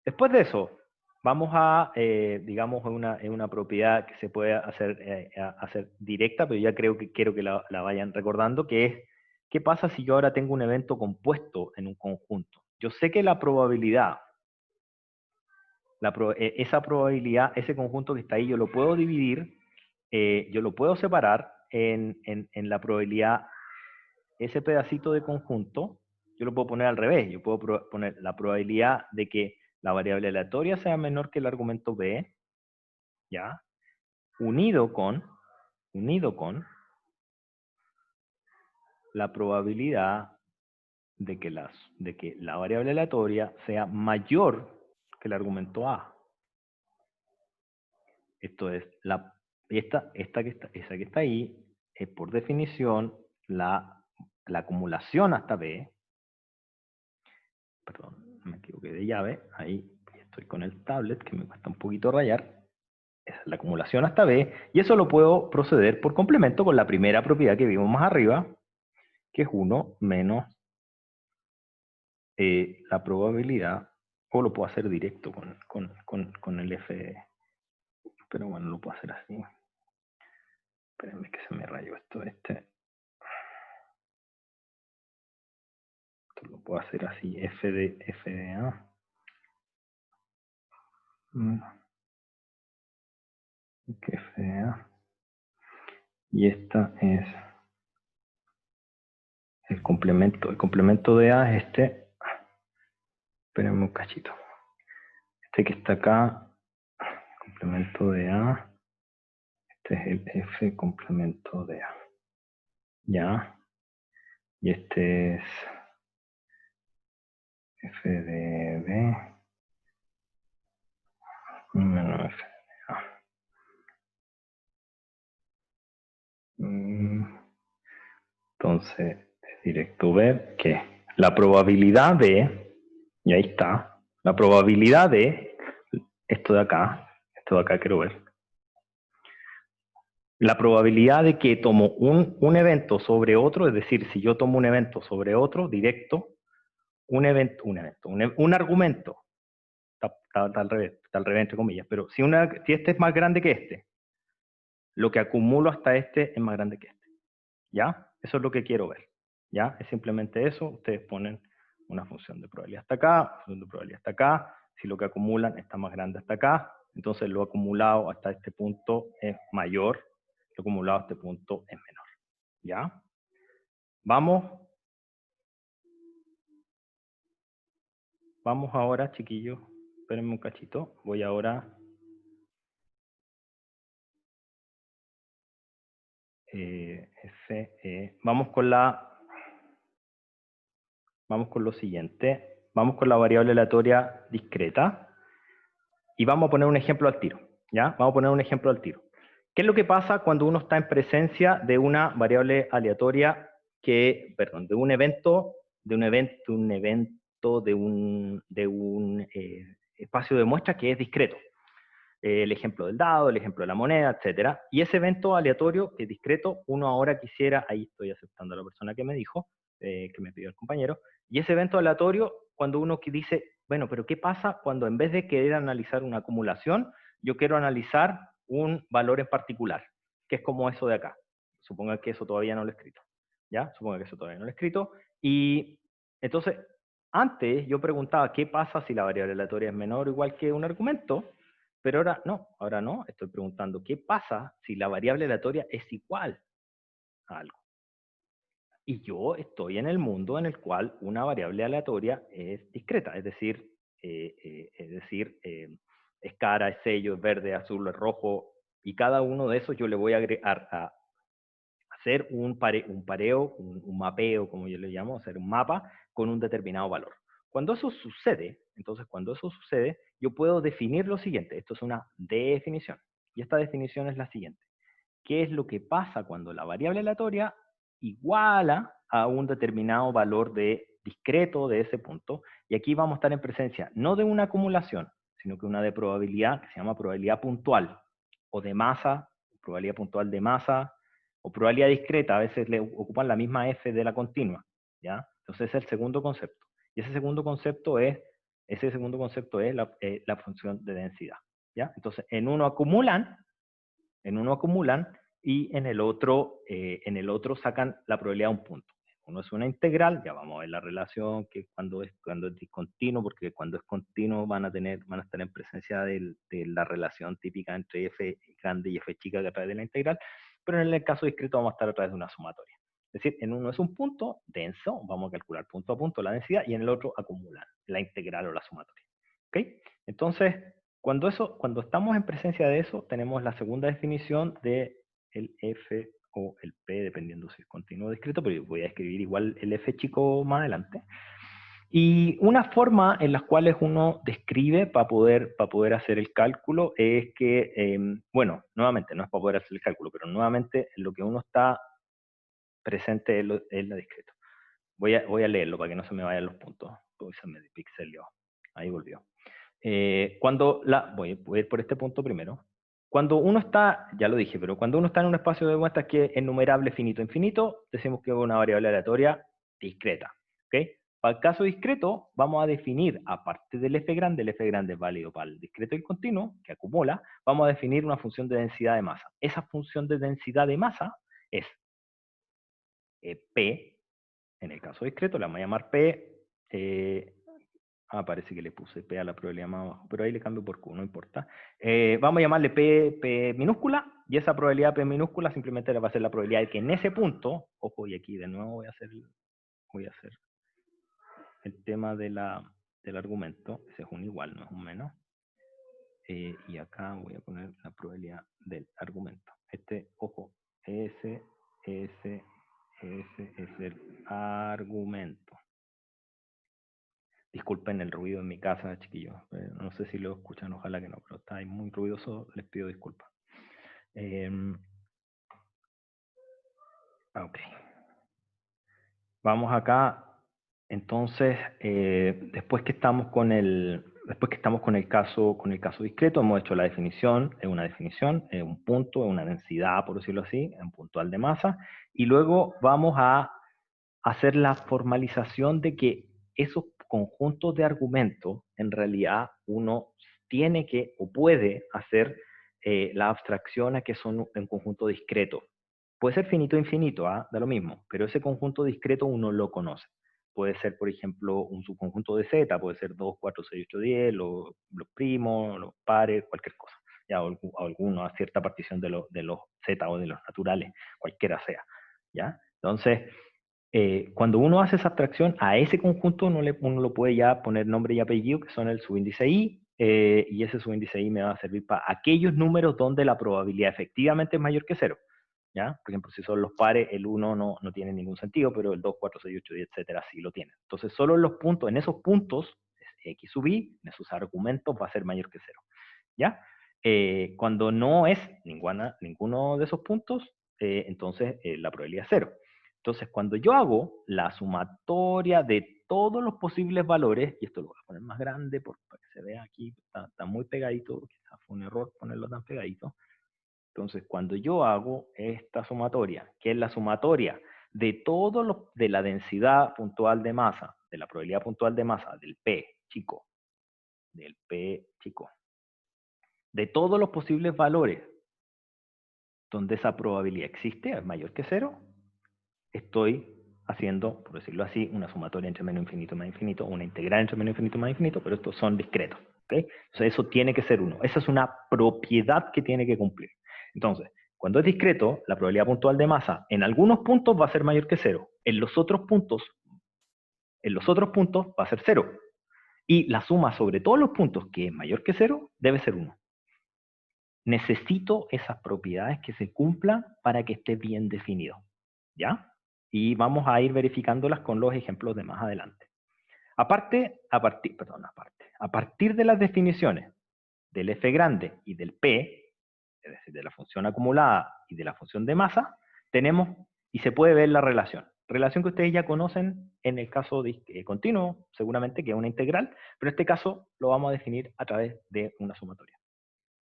Speaker 1: Después de eso, vamos a, digamos, en una propiedad que se puede hacer directa, pero ya quiero que la vayan recordando, que es, ¿qué pasa si yo ahora tengo un evento compuesto en un conjunto? Yo sé que la probabilidad esa probabilidad, ese conjunto que está ahí, yo lo puedo dividir, yo lo puedo separar en la probabilidad, ese pedacito de conjunto, yo lo puedo poner al revés, yo puedo poner la probabilidad de que la variable aleatoria sea menor que el argumento B, ¿ya? Unido con la probabilidad de que la variable aleatoria sea mayor que el argumento A. Esto es, esa que está ahí, es por definición la acumulación hasta B. Perdón, me equivoqué de llave. Ahí estoy con el tablet, que me cuesta un poquito rayar. Esa es la acumulación hasta B. Y eso lo puedo proceder por complemento con la primera propiedad que vimos más arriba, que es 1 menos la probabilidad, o lo puedo hacer directo con el F, pero bueno, lo puedo hacer así. Espérenme que se me rayó esto, esto lo puedo hacer así, F de A. Que F de A. Y esta es el complemento de A es este. Espérenme un cachito. Este que está acá, complemento de A. Este es el F complemento de A. ¿Ya? Y este es F de B menos F de A. Entonces, es directo ver que la probabilidad de, y ahí está, la probabilidad de, esto de acá quiero ver, la probabilidad de que tomo un evento sobre otro, es decir, si yo tomo un evento sobre otro, directo, un argumento, está al revés, entre comillas, pero si este es más grande que este, lo que acumulo hasta este es más grande que este, ¿ya? Eso es lo que quiero ver, ¿ya? Es simplemente eso, ustedes ponen una función de probabilidad hasta acá, función de probabilidad hasta acá, si lo que acumulan está más grande hasta acá, entonces lo acumulado hasta este punto es mayor, lo acumulado a este punto es menor, ¿ya? Vamos ahora, chiquillos, espérenme un cachito, voy ahora vamos con lo siguiente, vamos con la variable aleatoria discreta y vamos a poner un ejemplo al tiro, ¿ya? Vamos a poner un ejemplo al tiro. ¿Qué es lo que pasa cuando uno está en presencia de una variable aleatoria de un evento, de un espacio de muestra que es discreto? El ejemplo del dado, el ejemplo de la moneda, etc. Y ese evento aleatorio, que es discreto, uno ahora quisiera, ahí estoy aceptando a la persona que me dijo, que me pidió el compañero, y ese evento aleatorio, cuando uno dice, bueno, pero ¿qué pasa cuando en vez de querer analizar una acumulación, yo quiero analizar un valor en particular, que es como eso de acá? Suponga que eso todavía no lo he escrito, ¿ya? Suponga que eso todavía no lo he escrito, y entonces, antes yo preguntaba, ¿qué pasa si la variable aleatoria es menor o igual que un argumento? Pero ahora no, estoy preguntando, ¿qué pasa si la variable aleatoria es igual a algo? Y yo estoy en el mundo en el cual una variable aleatoria es discreta, es decir, es cara, es sello, es verde, azul, es rojo, y cada uno de esos yo le voy a agregar a hacer un pareo, un mapeo, como yo le llamo, hacer un mapa con un determinado valor. Cuando eso sucede, yo puedo definir lo siguiente. Esto es una definición. Y esta definición es la siguiente. ¿Qué es lo que pasa cuando la variable aleatoria iguala a un determinado valor discreto de ese punto? Y aquí vamos a estar en presencia no de una acumulación, sino que una de probabilidad que se llama probabilidad puntual, o de masa, probabilidad puntual de masa, o probabilidad discreta. A veces le ocupan la misma f de la continua, ¿ya? Entonces ese es el segundo concepto. Y ese segundo concepto es la función de densidad, ¿ya? Entonces en uno acumulan y en el otro sacan la probabilidad de un punto. uno es una integral, ya vamos a ver la relación, que cuando es discontinuo, porque cuando es continuo van a estar en presencia de la relación típica entre f grande y f chica que a través de la integral, pero en el caso discreto vamos a estar a través de una sumatoria. Es decir, en uno es un punto denso, vamos a calcular punto a punto la densidad, y en el otro acumular la integral o la sumatoria. ¿Ok? Entonces, cuando estamos en presencia de eso, tenemos la segunda definición de el f o el p, dependiendo si es continuo o discreto, pero voy a escribir igual el f chico más adelante. Y una forma en las cuales uno describe para poder hacer el cálculo es que, bueno, nuevamente, no es para poder hacer el cálculo, pero nuevamente lo que uno está presente es la discreto. Voy a leerlo para que no se me vayan los puntos. Uy, se me pixelió. Ahí volvió. Voy a ir por este punto primero. Cuando uno está, ya lo dije, pero cuando uno está en un espacio de muestras que es numerable finito infinito, decimos que es una variable aleatoria discreta. ¿Okay? Para el caso discreto, vamos a definir, aparte del f grande es válido para el discreto y el continuo, que acumula, vamos a definir una función de densidad de masa. Esa función de densidad de masa es P, en el caso discreto, la vamos a llamar P, parece que le puse P a la probabilidad más abajo, pero ahí le cambio por Q, no importa. Vamos a llamarle P minúscula, y esa probabilidad P minúscula simplemente va a ser la probabilidad de que en ese punto, ojo, y aquí de nuevo voy a hacer el tema del argumento, ese es un igual, no es un menos. Y acá voy a poner la probabilidad del argumento. Ojo, ese es el argumento. Disculpen el ruido en mi casa, chiquillos. No sé si lo escuchan, ojalá que no, pero está ahí muy ruidoso, les pido disculpas. Ok. Vamos acá, entonces, después que estamos con el caso discreto, hemos hecho la definición, es una definición, es un punto, es una densidad, por decirlo así, un puntual de masa, y luego vamos a hacer la formalización de que esos conjuntos de argumentos, en realidad uno tiene que o puede hacer la abstracción a que son un conjunto discreto. Puede ser finito o infinito, da lo mismo, pero ese conjunto discreto uno lo conoce. Puede ser, por ejemplo, un subconjunto de Z, puede ser 2, 4, 6, 8, 10, los primos, los pares, cualquier cosa. Ya, o alguna cierta partición de los Z o de los naturales, cualquiera sea. ¿Ya? Entonces, cuando uno hace esa abstracción a ese conjunto, uno lo puede ya poner nombre y apellido, que son el subíndice I, y ese subíndice I me va a servir para aquellos números donde la probabilidad efectivamente es mayor que 0. ¿Ya? Por ejemplo, si son los pares, el 1 no tiene ningún sentido, pero el 2, 4, 6, 8, 10, etcétera, sí lo tiene. Entonces, solo en los puntos, en esos puntos, X sub I, en esos argumentos, va a ser mayor que 0. ¿Ya? Cuando no es ninguno de esos puntos, entonces la probabilidad es 0. Entonces, cuando yo hago la sumatoria de todos los posibles valores, y esto lo voy a poner más grande para que se vea aquí, está muy pegadito, quizás fue un error ponerlo tan pegadito. Entonces, cuando yo hago esta sumatoria, que es la sumatoria de de la densidad puntual de masa, de la probabilidad puntual de masa, del P chico, de todos los posibles valores donde esa probabilidad existe, es mayor que 0, estoy haciendo, por decirlo así, una sumatoria entre menos infinito más infinito, una integral entre menos infinito más infinito, pero estos son discretos. ¿Okay? Entonces eso tiene que ser 1. Esa es una propiedad que tiene que cumplir. Entonces, cuando es discreto, la probabilidad puntual de masa en algunos puntos va a ser mayor que 0. En los otros puntos va a ser 0. Y la suma sobre todos los puntos que es mayor que 0 debe ser 1. Necesito esas propiedades que se cumplan para que esté bien definido. ¿Ya? Y vamos a ir verificándolas con los ejemplos de más adelante. A partir de las definiciones del f grande y del p, es decir, de la función acumulada y de la función de masa, tenemos, y se puede ver la relación. Relación que ustedes ya conocen en el caso de continuo, seguramente que es una integral, pero en este caso lo vamos a definir a través de una sumatoria.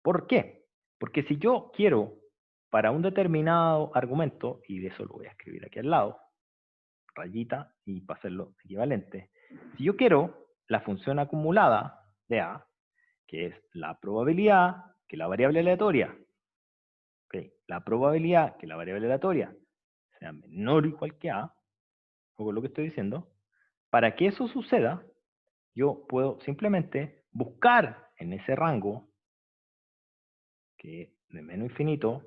Speaker 1: ¿Por qué? Porque si yo quiero para un determinado argumento, y de eso lo voy a escribir aquí al lado, rayita, y para hacerlo equivalente, si yo quiero la función acumulada de A, que es la probabilidad que la variable aleatoria, la probabilidad que la variable aleatoria sea menor o igual que A, con lo que estoy diciendo, para que eso suceda, yo puedo simplemente buscar en ese rango, que de menos infinito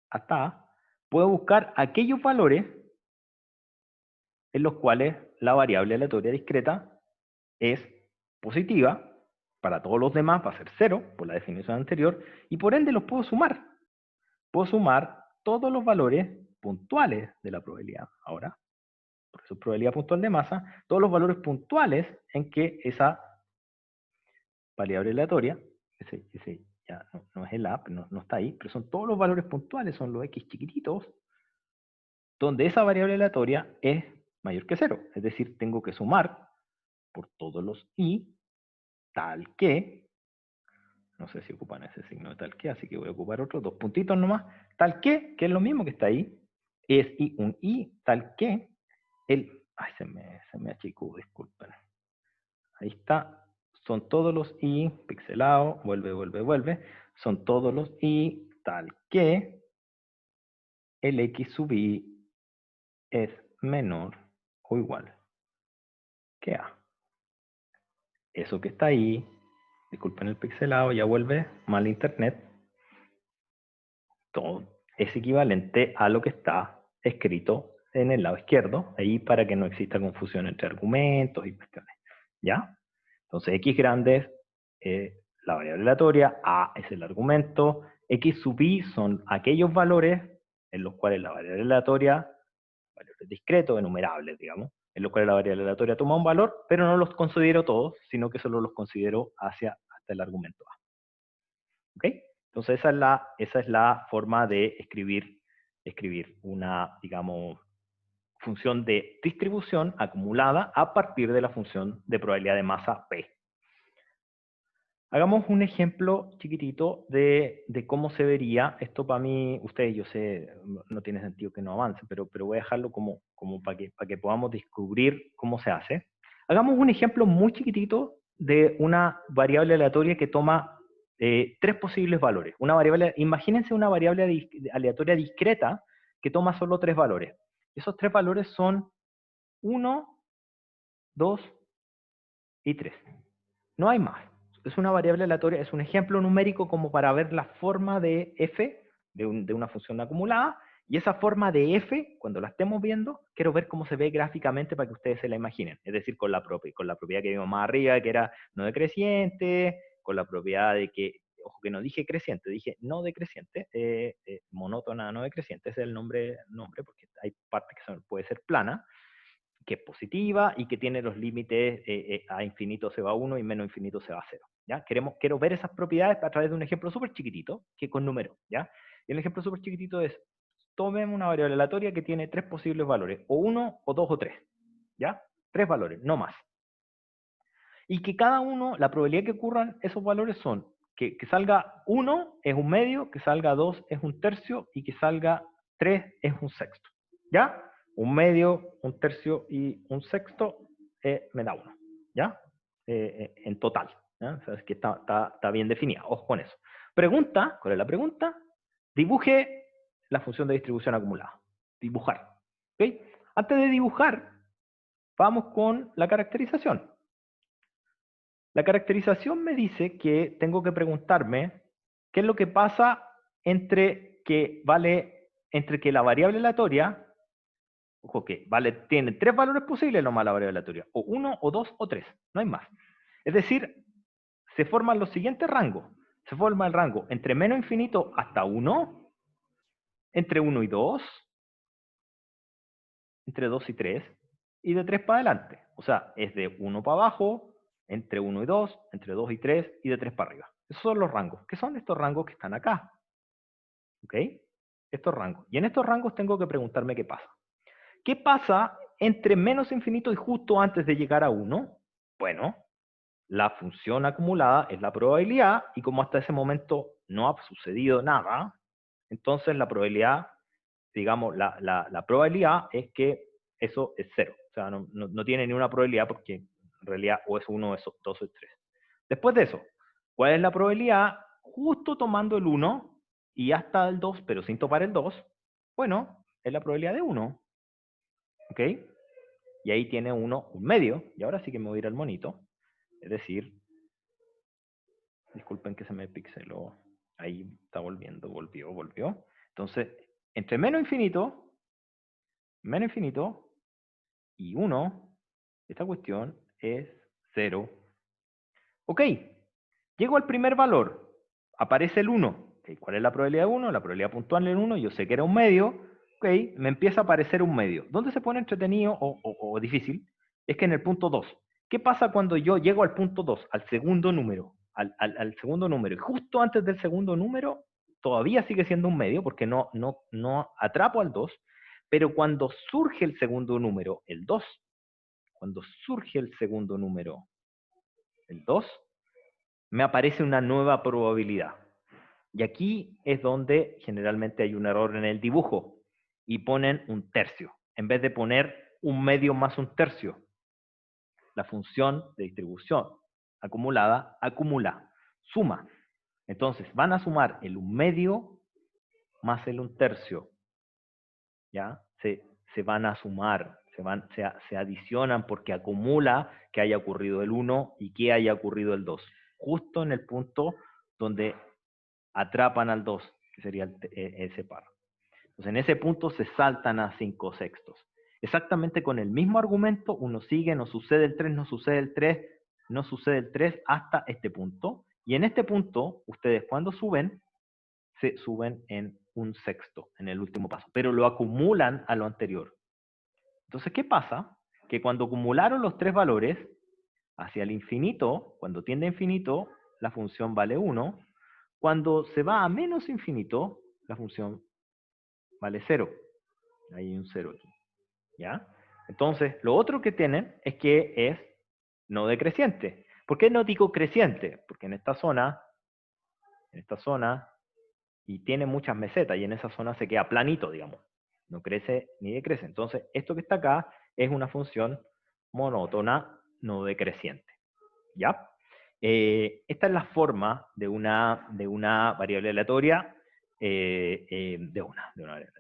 Speaker 1: hasta A, puedo buscar aquellos valores en los cuales la variable aleatoria discreta es positiva, para todos los demás va a ser 0, por la definición anterior, y por ende los puedo sumar. Puedo sumar todos los valores puntuales de la probabilidad. Ahora, por eso es probabilidad puntual de masa, todos los valores puntuales en que esa variable aleatoria, ese ya no es el A, no está ahí, pero son todos los valores puntuales, son los X chiquititos, donde esa variable aleatoria es mayor que 0. Es decir, tengo que sumar por todos los Y, tal que, no sé si ocupan ese signo de tal que, así que voy a ocupar otros dos puntitos nomás, tal que es lo mismo que está ahí, es un Y, tal que, ay, se me achicó, disculpen. Ahí está, son todos los Y, pixelado, vuelve, son todos los Y, tal que el X sub Y es menor o igual que A. Eso que está ahí, disculpen el pixelado, ya vuelve mal internet, todo es equivalente a lo que está escrito en el lado izquierdo, ahí para que no exista confusión entre argumentos y cuestiones. ¿Ya? Entonces, X grande es la variable aleatoria, A es el argumento, X sub I son aquellos valores en los cuales la variable aleatoria, valores discretos, enumerables, digamos, en los cuales la variable aleatoria toma un valor, pero no los considero todos, sino que solo los considero hasta el argumento A. ¿Ok? Entonces esa es la forma de escribir una, digamos, función de distribución acumulada a partir de la función de probabilidad de masa P. Hagamos un ejemplo chiquitito de cómo se vería. Esto para mí, ustedes, yo sé, no tiene sentido que no avance, pero voy a dejarlo como para que podamos descubrir cómo se hace. Hagamos un ejemplo muy chiquitito de una variable aleatoria que toma tres posibles valores. Imagínense una variable aleatoria discreta que toma solo tres valores. Esos tres valores son 1, 2 y 3. No hay más. Es una variable aleatoria, es un ejemplo numérico como para ver la forma de f de una función acumulada, y esa forma de f, cuando la estemos viendo, quiero ver cómo se ve gráficamente para que ustedes se la imaginen. Es decir, con la propiedad que vimos más arriba, que era no decreciente, con la propiedad de que, ojo que no dije creciente, dije no decreciente, monótona no decreciente, ese es el nombre porque hay partes que puede ser plana, que es positiva y que tiene los límites a infinito se va 1 y menos infinito se va 0. ¿Ya? Quiero ver esas propiedades a través de un ejemplo súper chiquitito, que con números. ¿Ya? Y el ejemplo súper chiquitito es, tomen una variable aleatoria que tiene tres posibles valores, o 1, o 2, o 3. ¿Ya? Tres valores, no más. Y que cada uno, la probabilidad que ocurran esos valores son que salga 1 es un medio, que salga 2 es un tercio y que salga 3 es un sexto. ¿Ya? Un medio, un tercio y un sexto me da 1. ¿Ya? En total. ¿Ya? O sea, es que está bien definida. Ojo con eso. Pregunta, ¿cuál es la pregunta? Dibuje la función de distribución acumulada. Dibujar. ¿Ok? Antes de dibujar, vamos con la caracterización. La caracterización me dice que tengo que preguntarme qué es lo que pasa entre que la variable aleatoria, ojo que tiene tres valores posibles nomás la variable aleatoria, o 1, o 2, o 3, no hay más. Es decir, se forman los siguientes rangos. Se forma el rango entre menos infinito hasta 1, entre 1 y 2, entre 2 y 3, y de 3 para adelante. O sea, es de 1 para abajo, entre 1 y 2, entre 2 y 3, y de 3 para arriba. Esos son los rangos. ¿Qué son estos rangos que están acá? ¿Ok? Estos rangos. Y en estos rangos tengo que preguntarme qué pasa. ¿Qué pasa entre menos infinito y justo antes de llegar a 1? Bueno, la función acumulada es la probabilidad, y como hasta ese momento no ha sucedido nada, entonces la probabilidad, digamos, la probabilidad es que eso es 0. O sea, no tiene ni una probabilidad porque en realidad o es 1, o es 2, o es 3. Después de eso, ¿cuál es la probabilidad? Justo tomando el 1 y hasta el 2, pero sin topar el 2, bueno, es la probabilidad de 1. ¿Ok? Y ahí tiene uno un medio. Y ahora sí que me voy a ir al monito. Es decir, disculpen que se me pixeló. Ahí está volviendo, volvió. Entonces, entre menos infinito y 1, esta cuestión es 0. Ok, llego al primer valor. Aparece el 1. Okay, ¿cuál es la probabilidad de 1? La probabilidad puntual en 1, yo sé que era un medio. Ok, me empieza a aparecer un medio. ¿Dónde se pone entretenido o difícil? Es que en el punto 2. ¿Qué pasa cuando yo llego al punto 2, al segundo número? Al segundo número. Y justo antes del segundo número, todavía sigue siendo un medio, porque no atrapo al 2. Pero cuando surge el segundo número, el 2, cuando surge el segundo número, el 2, me aparece una nueva probabilidad. Y aquí es donde generalmente hay un error en el dibujo y ponen un tercio, en vez de poner un medio más un tercio. La función de distribución acumulada acumula, suma. Entonces van a sumar el un medio más el un tercio. ¿Ya? Se van a sumar, se adicionan porque acumula que haya ocurrido el 1 y que haya ocurrido el 2. Justo en el punto donde atrapan al 2, que sería ese par. Entonces, en ese punto se saltan a 5/6. Exactamente con el mismo argumento, uno sigue, no sucede el 3, no sucede el 3, no sucede el 3 hasta este punto. Y en este punto, ustedes cuando suben, se suben en 1/6, en el último paso, pero lo acumulan a lo anterior. Entonces, ¿qué pasa? Que cuando acumularon los tres valores, hacia el infinito, cuando tiende a infinito, la función vale 1. Cuando se va a menos infinito, la función vale 0. Hay un 0 aquí. ¿Ya? Entonces, lo otro que tienen es que es no decreciente. ¿Por qué no digo creciente? Porque en esta zona, y tiene muchas mesetas, y en esa zona se queda planito, digamos. No crece ni decrece. Entonces, esto que está acá es una función monótona no decreciente. ¿Ya? Esta es la forma de una variable aleatoria, de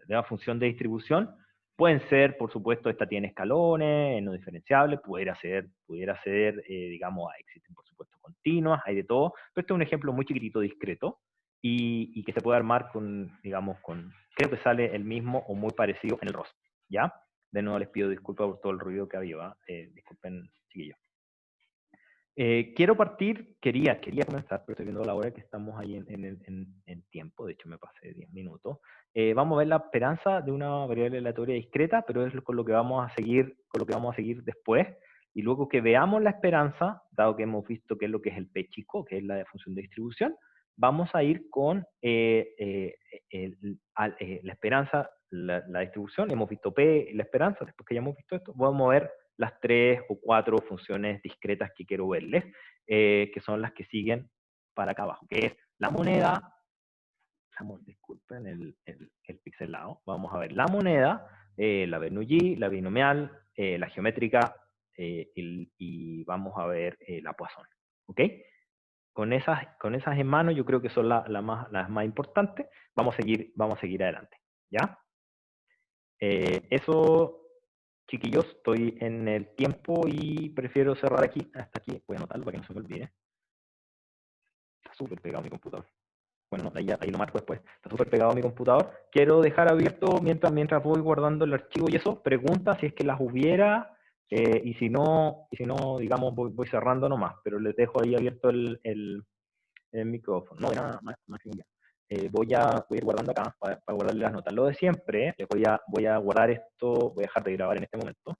Speaker 1: una función de distribución. Pueden ser, por supuesto, esta tiene escalones, no diferenciable, pudiera ser digamos, existen, por supuesto, continuas, hay de todo, pero este es un ejemplo muy chiquitito, discreto, y que se puede armar digamos, creo que sale el mismo o muy parecido en el ROS, ¿ya? De nuevo les pido disculpas por todo el ruido que había, disculpen, chiquillos. Quería comenzar, pero estoy viendo la hora que estamos ahí en tiempo, de hecho me pasé 10 minutos. Vamos a ver la esperanza de una variable aleatoria discreta, pero es con lo que vamos a seguir después. Y luego que veamos la esperanza, dado que hemos visto qué es lo que es el P chico, que es la función de distribución, vamos a ir con la esperanza, la distribución. Hemos visto P y la esperanza, después que ya hemos visto esto, vamos a ver las 3 o 4 funciones discretas que quiero verles, que son las que siguen para acá abajo, que es la moneda, disculpen el pixelado, vamos a ver la moneda, la Bernoulli, la binomial, la geométrica, y vamos a ver la Poisson, ¿ok? Con esas en mano yo creo que son las más importantes. Vamos a seguir adelante, ¿ya? Eso, chiquillos, estoy en el tiempo y prefiero cerrar aquí, hasta aquí. Voy a anotarlo para que no se me olvide. Está súper pegado mi computador. Bueno, no, ahí lo marco después. Está súper pegado mi computador. Quiero dejar abierto mientras voy guardando el archivo y eso, preguntas si es que las hubiera, y si no, digamos, voy cerrando nomás, pero les dejo ahí abierto el micrófono. No, nada más que ya. Voy a ir guardando acá para guardarle las notas. Lo de siempre, voy a guardar esto, voy a dejar de grabar en este momento.